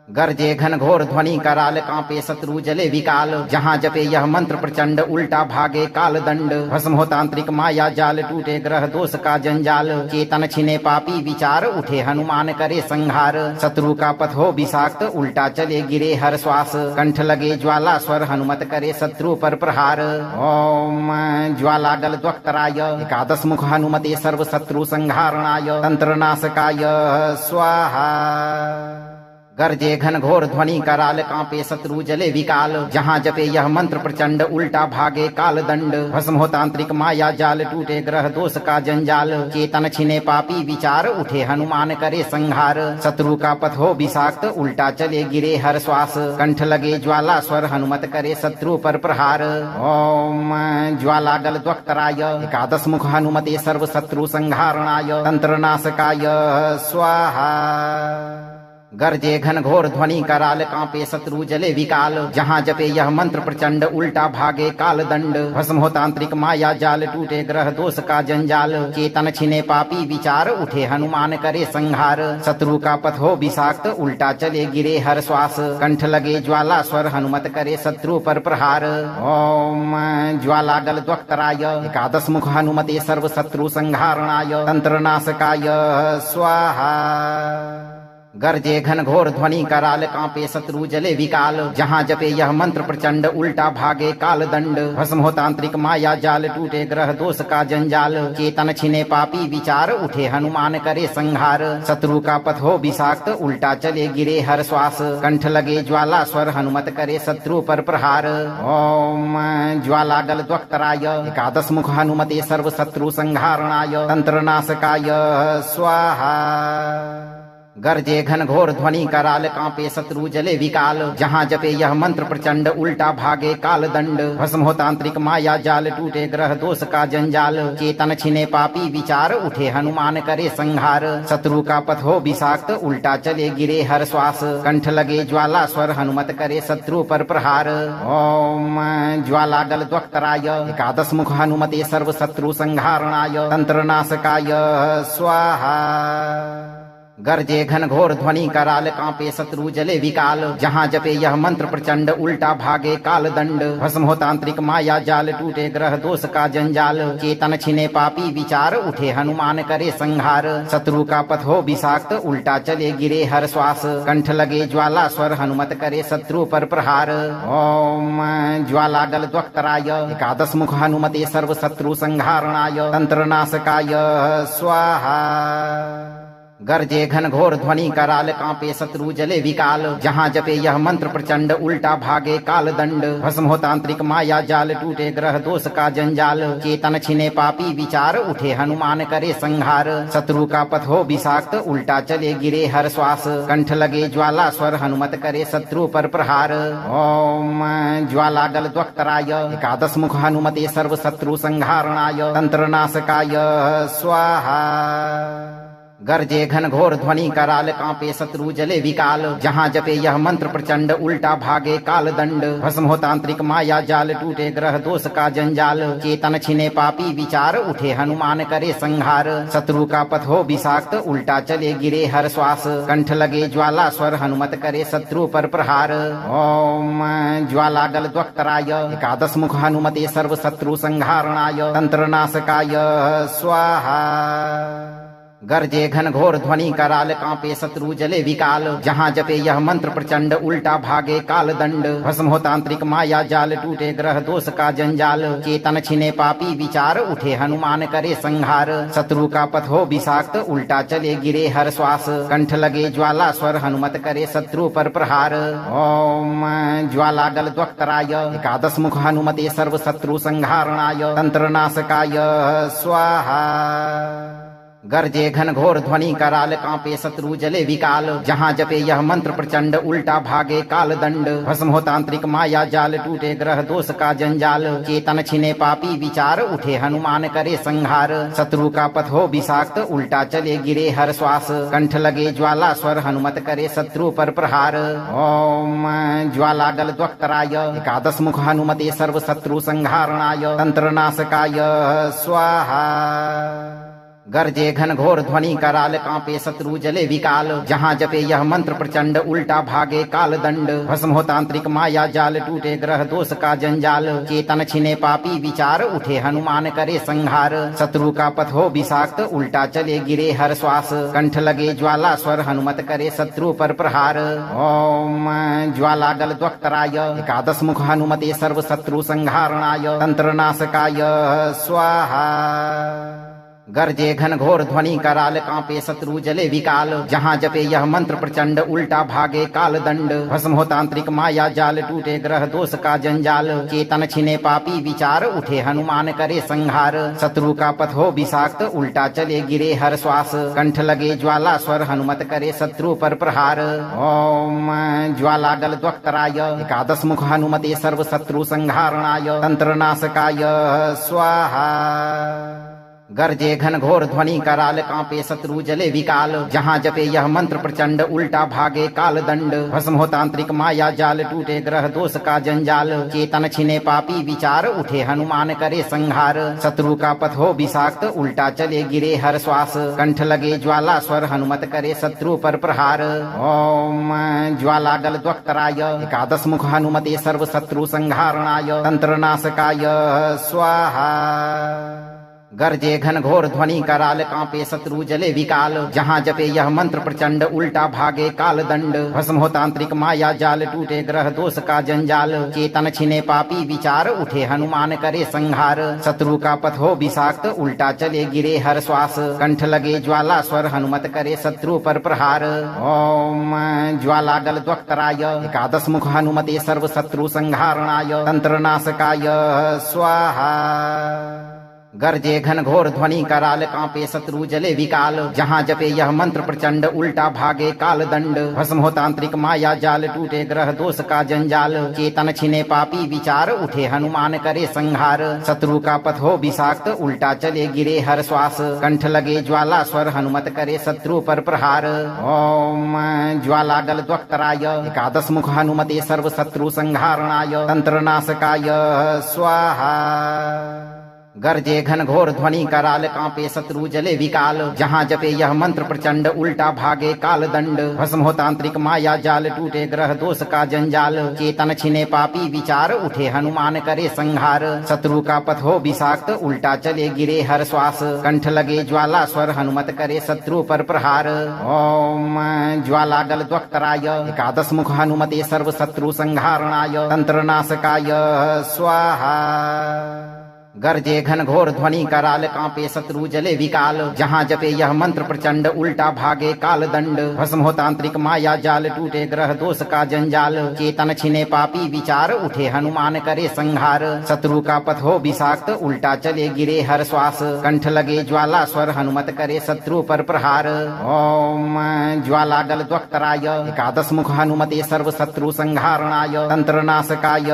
गरजे घन घोर ध्वनि कराल कांपे शत्रु जले विकाल जहाँ जपे यह मंत्र प्रचंड उल्टा भागे काल दंड भस्म हो तांत्रिक माया जाल टूटे ग्रह दोष का जंजाल चेतन छिने पापी विचार उठे हनुमान करे संहार शत्रु का पथ हो विषाक्त उल्टा चले गिरे हर श्वास कंठ लगे ज्वाला स्वर हनुमत करे शत्रु पर प्रहार ओम ज्वाला गल द्वक्तराय एकादश मुख हनुमते सर्व शत्रु संहारणाय तंत्र नाशकाय स्वाहा गरजे घन घोर ध्वनि कराल कांपे शत्रु जले विकाल जहाँ जपे यह मंत्र प्रचंड उल्टा भागे काल दंड भस्म हो तांत्रिक माया जाल टूटे ग्रह दोष का जंजाल चेतन छिने पापी विचार उठे हनुमान करे संहार शत्रु का पथ हो विषाक्त उल्टा चले गिरे हर श्वास कंठ लगे ज्वाला स्वर हनुमत करे शत्रु पर प्रहार ओम ज्वाला गल द्वक्तराय एकादश मुख हनुमते सर्व शत्रु संहारणाय तंत्र नाशकाय स्वाहा गरजे घन घोर ध्वनि कराल कांपे शत्रु जले विकाल जहाँ जपे यह मंत्र प्रचंड उल्टा भागे काल दंड भस्म हो तांत्रिक माया जाल टूटे ग्रह दोष का जंजाल चेतन छिने पापी विचार उठे हनुमान करे संहार शत्रु का पथ हो विषाक्त उल्टा चले गिरे हर श्वास कंठ लगे ज्वाला स्वर हनुमत करे शत्रु पर प्रहार ओम ज्वाला गल द्वक्तराय एकादश मुख हनुमते सर्व शत्रु संहारणाय तंत्र नाशकाय स्वाहा गरजे घन घोर ध्वनि कराल कांपे शत्रु जले विकाल जहाँ जपे यह मंत्र प्रचंड उल्टा भागे काल दंड भस्म हो तांत्रिक माया जाल टूटे ग्रह दोष का जंजाल चेतन छिने पापी विचार उठे हनुमान करे संहार शत्रु का पथ हो विषाक्त उल्टा चले गिरे हर श्वास कंठ लगे ज्वाला स्वर हनुमत करे शत्रु पर प्रहार ओम ज्वाला गल द्वक्तराय एकादश मुख हनुमते सर्व शत्रु संहारणाय तंत्र नाशकाय स्वाहा गरजे घन घोर ध्वनि कराल कांपे शत्रु जले विकाल जहाँ जपे यह मंत्र प्रचंड उल्टा भागे काल दंड भस्म हो तांत्रिक माया जाल टूटे ग्रह दोष का जंजाल चेतन छिने पापी विचार उठे हनुमान करे संहार शत्रु का पथ हो विषाक्त उल्टा चले गिरे हर श्वास कंठ लगे ज्वाला स्वर हनुमत करे शत्रु पर प्रहार ओम ज्वाला गल द्वक्तराय एकादश मुख हनुमते सर्व शत्रु संहारणाय तंत्र नाशकाय स्वाहा गरजे घन घोर ध्वनि कराल कांपे शत्रु जले विकाल जहाँ जपे यह मंत्र प्रचंड उल्टा भागे काल दंड भस्म हो तांत्रिक माया जाल टूटे ग्रह दोष का जंजाल चेतन छिने पापी विचार उठे हनुमान करे संहार शत्रु का पथ हो विषाक्त उल्टा चले गिरे हर श्वास कंठ लगे ज्वाला स्वर हनुमत करे शत्रु पर प्रहार ओम ज्वाला गल द्वक्तराय एकादश मुख हनुमते सर्व शत्रु संहारणाय तंत्र नाशकाय स्वाहा गरजे घन घोर ध्वनि कराल कांपे शत्रु जले विकाल जहाँ जपे यह मंत्र प्रचंड उल्टा भागे काल दंड भस्म हो तांत्रिक माया जाल टूटे ग्रह दोष का जंजाल चेतन छिने पापी विचार उठे हनुमान करे संहार शत्रु का पथ हो विषाक्त उल्टा चले गिरे हर श्वास कंठ लगे ज्वाला स्वर हनुमत करे शत्रु पर प्रहार ओम ज्वाला गल द्वक्तराय एकादश मुख हनुमते सर्व शत्रु संहारणाय तंत्र नाशकाय स्वाहा गरजे घन घोर ध्वनि कराल कांपे शत्रु जले विकाल जहाँ जपे यह मंत्र प्रचंड उल्टा भागे काल दंड भस्म हो तांत्रिक माया जाल टूटे ग्रह दोष का जंजाल चेतन छिने पापी विचार उठे हनुमान करे संहार शत्रु का पथ हो विषाक्त उल्टा चले गिरे हर श्वास कंठ लगे ज्वाला स्वर हनुमत करे शत्रु पर प्रहार ओम ज्वाला गल द्वक्तराय एकादश मुख हनुमते सर्व शत्रु संहारणाय तंत्र नाशकाय स्वाहा गरजे घन घोर ध्वनि कराल कांपे शत्रु जले विकाल जहाँ जपे यह मंत्र प्रचंड उल्टा भागे काल दंड भस्म हो तांत्रिक माया जाल टूटे ग्रह दोष का जंजाल चेतन छिने पापी विचार उठे हनुमान करे संहार शत्रु का पथ हो विषाक्त उल्टा चले गिरे हर श्वास कंठ लगे ज्वाला स्वर हनुमत करे शत्रु पर प्रहार ओम ज्वाला गल द्वक्तराय एकादश मुख हनुमते सर्व शत्रु संहारणाय तंत्र नाशकाय स्वाहा गरजे घन घोर ध्वनि कराल कांपे शत्रु जले विकाल जहाँ जपे यह मंत्र प्रचंड उल्टा भागे काल दंड भस्म हो तांत्रिक माया जाल टूटे ग्रह दोष का जंजाल चेतन छिने पापी विचार उठे हनुमान करे संहार शत्रु का पथ हो विषाक्त उल्टा चले गिरे हर श्वास कंठ लगे ज्वाला स्वर हनुमत करे शत्रु पर प्रहार ओम ज्वाला गल द्वक्तराय एकादश मुख हनुमते सर्व शत्रु संहारणाय तंत्र नाशकाय स्वाहा गरजे घन घोर ध्वनि कराल कांपे शत्रु जले विकाल जहाँ जपे यह मंत्र प्रचंड उल्टा भागे काल दंड भस्म हो तांत्रिक माया जाल टूटे ग्रह दोष का जंजाल चेतन छिने पापी विचार उठे हनुमान करे संहार शत्रु का पथ हो विषाक्त उल्टा चले गिरे हर श्वास कंठ लगे ज्वाला स्वर हनुमत करे शत्रु पर प्रहार ओम ज्वाला गल द्वक्तराय एकादश मुख हनुमते सर्व शत्रु संहारणाय तंत्र नाशकाय स्वाहा गरजे घन घोर ध्वनि कराल कांपे शत्रु जले विकाल जहाँ जपे यह मंत्र प्रचंड उल्टा भागे काल दंड भस्म हो तांत्रिक माया जाल टूटे ग्रह दोष का जंजाल चेतन छिने पापी विचार उठे हनुमान करे संहार शत्रु का पथ हो विषाक्त उल्टा चले गिरे हर श्वास कंठ लगे ज्वाला स्वर हनुमत करे शत्रु पर प्रहार ओम ज्वाला गल द्वक्तराय एकादश मुख हनुमते सर्व शत्रु संहारणाय तंत्र नाशकाय स्वाहा गरजे घन घोर ध्वनि कराल कांपे शत्रु जले विकाल जहाँ जपे यह मंत्र प्रचंड उल्टा भागे काल दंड भस्म हो तांत्रिक माया जाल टूटे ग्रह दोष का जंजाल चेतन छिने पापी विचार उठे हनुमान करे संहार शत्रु का पथ हो विषाक्त उल्टा चले गिरे हर श्वास कंठ लगे ज्वाला स्वर हनुमत करे शत्रु पर प्रहार ओम ज्वाला गल द्वक्तराय एकादश मुख हनुमते सर्व शत्रु संहारणाय तंत्र नाशकाय स्वाहा गरजे घन घोर ध्वनि कराल कांपे शत्रु जले विकाल जहाँ जपे यह मंत्र प्रचंड उल्टा भागे काल दंड भस्म हो तांत्रिक माया जाल टूटे ग्रह दोष का जंजाल चेतन छिने पापी विचार उठे हनुमान करे संहार शत्रु का पथ हो विषाक्त उल्टा चले गिरे हर श्वास कंठ लगे ज्वाला स्वर हनुमत करे शत्रु पर प्रहार ओम ज्वाला गल द्वक्तराय एकादश मुख हनुमते सर्व शत्रु संहारणाय तंत्र नाशकाय स्वाहा गरजे घन घोर ध्वनि कराल कांपे शत्रु जले विकाल जहाँ जपे यह मंत्र प्रचंड उल्टा भागे काल दंड भस्म हो तांत्रिक माया जाल टूटे ग्रह दोष का जंजाल चेतन छिने पापी विचार उठे हनुमान करे संहार शत्रु का पथ हो विषाक्त उल्टा चले गिरे हर श्वास कंठ लगे ज्वाला स्वर हनुमत करे शत्रु पर प्रहार ओम ज्वाला गल द्वक्तराय एकादश मुख हनुमते सर्व शत्रु संहारणाय तंत्र नाशकाय स्वाहा गरजे घन घोर ध्वनि कराल कांपे शत्रु जले विकाल जहाँ जपे यह मंत्र प्रचंड उल्टा भागे काल दंड भस्म हो तांत्रिक माया जाल टूटे ग्रह दोष का जंजाल चेतन छिने पापी विचार उठे हनुमान करे संहार शत्रु का पथ हो विषाक्त उल्टा चले गिरे हर श्वास कंठ लगे ज्वाला स्वर हनुमत करे शत्रु पर प्रहार ओम ज्वाला गल द्वक्तराय एकादश मुख हनुमते सर्व शत्रु संहारणाय तंत्र नाशकाय स्वाहा गरजे घन घोर ध्वनि कराल कांपे शत्रु जले विकाल जहाँ जपे यह मंत्र प्रचंड उल्टा भागे काल दंड भस्म हो तांत्रिक माया जाल टूटे ग्रह दोष का जंजाल चेतन छिने पापी विचार उठे हनुमान करे संहार शत्रु का पथ हो विषाक्त उल्टा चले गिरे हर श्वास कंठ लगे ज्वाला स्वर हनुमत करे शत्रु पर प्रहार ओम ज्वाला गल द्वक्तराय एकादश मुख हनुमते सर्व शत्रु संहारणाय तंत्र नाशकाय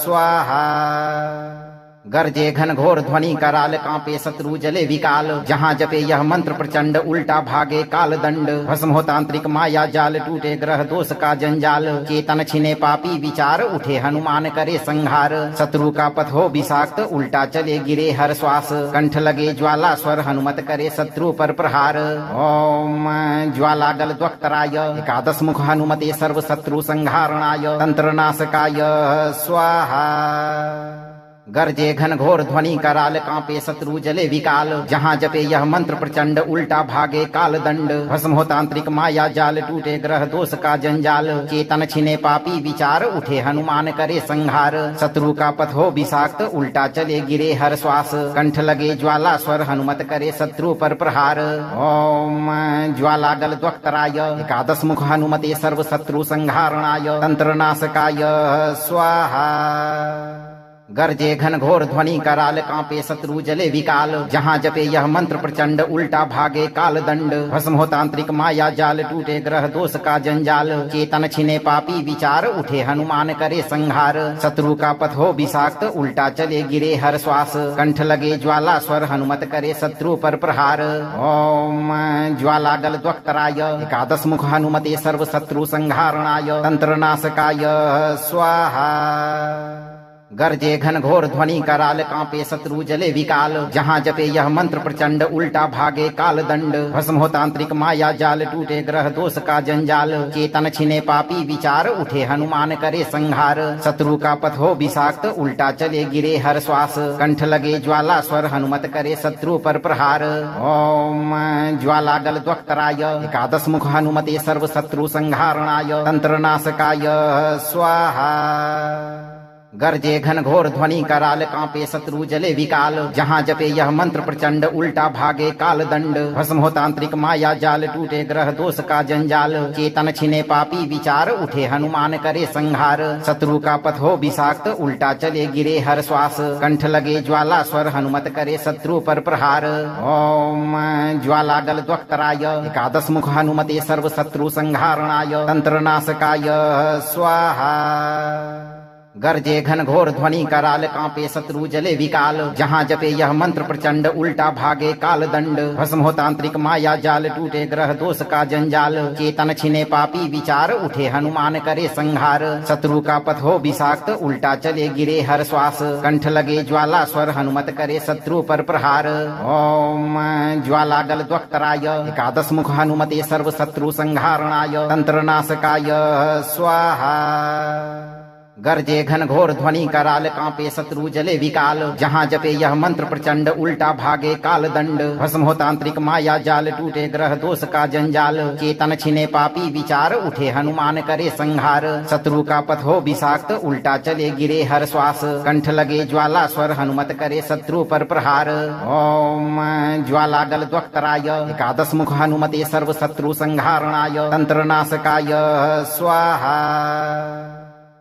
स्वाहा गरजे घन घोर ध्वनि कराल कांपे शत्रु जले विकाल जहाँ जपे यह मंत्र प्रचंड उल्टा भागे काल दंड भस्म हो तांत्रिक माया जाल टूटे ग्रह दोष का जंजाल चेतन छिने पापी विचार उठे हनुमान करे संहार शत्रु का पथ हो विषाक्त उल्टा चले गिरे हर श्वास कंठ लगे ज्वाला स्वर हनुमत करे शत्रु पर प्रहार ओम ज्वाला गल द्वक्तराय एकादश मुख हनुमते सर्व शत्रु संहारणाय तंत्र नाशकाय स्वाहा गरजे घन घोर ध्वनि कराल कांपे शत्रु जले विकाल जहाँ जपे यह मंत्र प्रचंड उल्टा भागे काल दंड भस्म हो तांत्रिक माया जाल टूटे ग्रह दोष का जंजाल चेतन छिने पापी विचार उठे हनुमान करे संहार शत्रु का पथ हो विषाक्त उल्टा चले गिरे हर श्वास कंठ लगे ज्वाला स्वर हनुमत करे शत्रु पर प्रहार ओम ज्वाला गल द्वक्तराय एकादश मुख हनुमते सर्व शत्रु संहारणाय तंत्र नाशकाय स्वाहा गरजे घन घोर ध्वनि कराल कांपे शत्रु जले विकाल जहाँ जपे यह मंत्र प्रचंड उल्टा भागे काल दंड भस्म हो तांत्रिक माया जाल टूटे ग्रह दोष का जंजाल चेतन छिने पापी विचार उठे हनुमान करे संहार शत्रु का पथ हो विषाक्त उल्टा चले गिरे हर श्वास कंठ लगे ज्वाला स्वर हनुमत करे शत्रु पर प्रहार ओम ज्वाला गल द्वक्तराय एकादश मुख हनुमते सर्व शत्रु संहारणाय तंत्र नाशकाय स्वाहा गरजे घन घोर ध्वनि कराल कांपे शत्रु जले विकाल। जहाँ जपे यह मंत्र प्रचंड उल्टा भागे काल दंड। भस्म हो तांत्रिक माया जाल टूटे ग्रह दोष का जंजाल। चेतन छिने पापी विचार उठे हनुमान करे संहार। शत्रु का पथ हो विषाक्त उल्टा चले गिरे हर श्वास। कंठ लगे ज्वाला स्वर हनुमत करे शत्रु पर प्रहार। ओम ज्वाला गल द्वक्तराय एकादश मुख हनुमते सर्व शत्रु संहारणाय तंत्र नाशकाय स्वाहा। गरजे घन घोर ध्वनि कराल कांपे शत्रु जले विकाल। जहाँ जपे यह मंत्र प्रचंड उल्टा भागे काल दंड। भस्म हो तांत्रिक माया जाल टूटे ग्रह दोष का जंजाल। चेतन छिने पापी विचार उठे हनुमान करे संहार। शत्रु का पथ हो विषाक्त उल्टा चले गिरे हर श्वास। कंठ लगे ज्वाला स्वर हनुमत करे शत्रु पर प्रहार। ओम ज्वाला गल द्वक्तराय एकादश मुख हनुमते सर्व शत्रु संहारणाय तंत्र नाशकाय स्वाहा। गरजे घन घोर ध्वनि कराल कांपे शत्रु जले विकाल। जहाँ जपे यह मंत्र प्रचंड उल्टा भागे काल दंड। भस्म हो तांत्रिक माया जाल टूटे ग्रह दोष का जंजाल। चेतन छिने पापी विचार उठे हनुमान करे संहार। शत्रु का पथ हो विषाक्त उल्टा चले गिरे हर श्वास। कंठ लगे ज्वाला स्वर हनुमत करे शत्रु पर प्रहार। ओम ज्वाला गल द्वक्तराय एकादश मुख हनुमते सर्व शत्रु संहारणाय तंत्र नाशकाय स्वाहा। गरजे घन घोर ध्वनि कराल कांपे शत्रु जले विकाल। जहाँ जपे यह मंत्र प्रचंड उल्टा भागे काल दंड। भस्म हो तांत्रिक माया जाल टूटे ग्रह दोष का जंजाल। चेतन छिने पापी विचार उठे हनुमान करे संहार। शत्रु का पथ हो विषाक्त उल्टा चले गिरे हर श्वास। कंठ लगे ज्वाला स्वर हनुमत करे शत्रु पर प्रहार। ओम ज्वाला गल द्वक्तराय एकादश मुख हनुमते सर्व शत्रु संहारणाय तंत्र नाशकाय स्वाहा।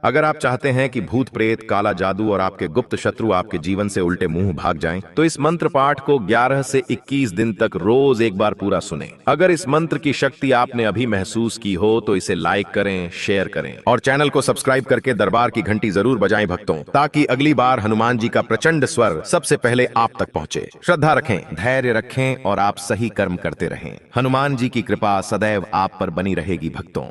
अगर आप चाहते हैं कि भूत प्रेत, काला जादू और आपके गुप्त शत्रु आपके जीवन से उल्टे मुंह भाग जाएं, तो इस मंत्र पाठ को 11 से 21 दिन तक रोज एक बार पूरा सुनें। अगर इस मंत्र की शक्ति आपने अभी महसूस की हो तो इसे लाइक करें, शेयर करें और चैनल को सब्सक्राइब करके दरबार की घंटी जरूर बजाएं भक्तों, ताकि अगली बार हनुमान जी का प्रचंड स्वर सबसे पहले आप तक पहुंचे। श्रद्धा रखें, धैर्य रखें और आप सही कर्म करते रहें। हनुमान जी की कृपा सदैव आप पर बनी रहेगी भक्तों।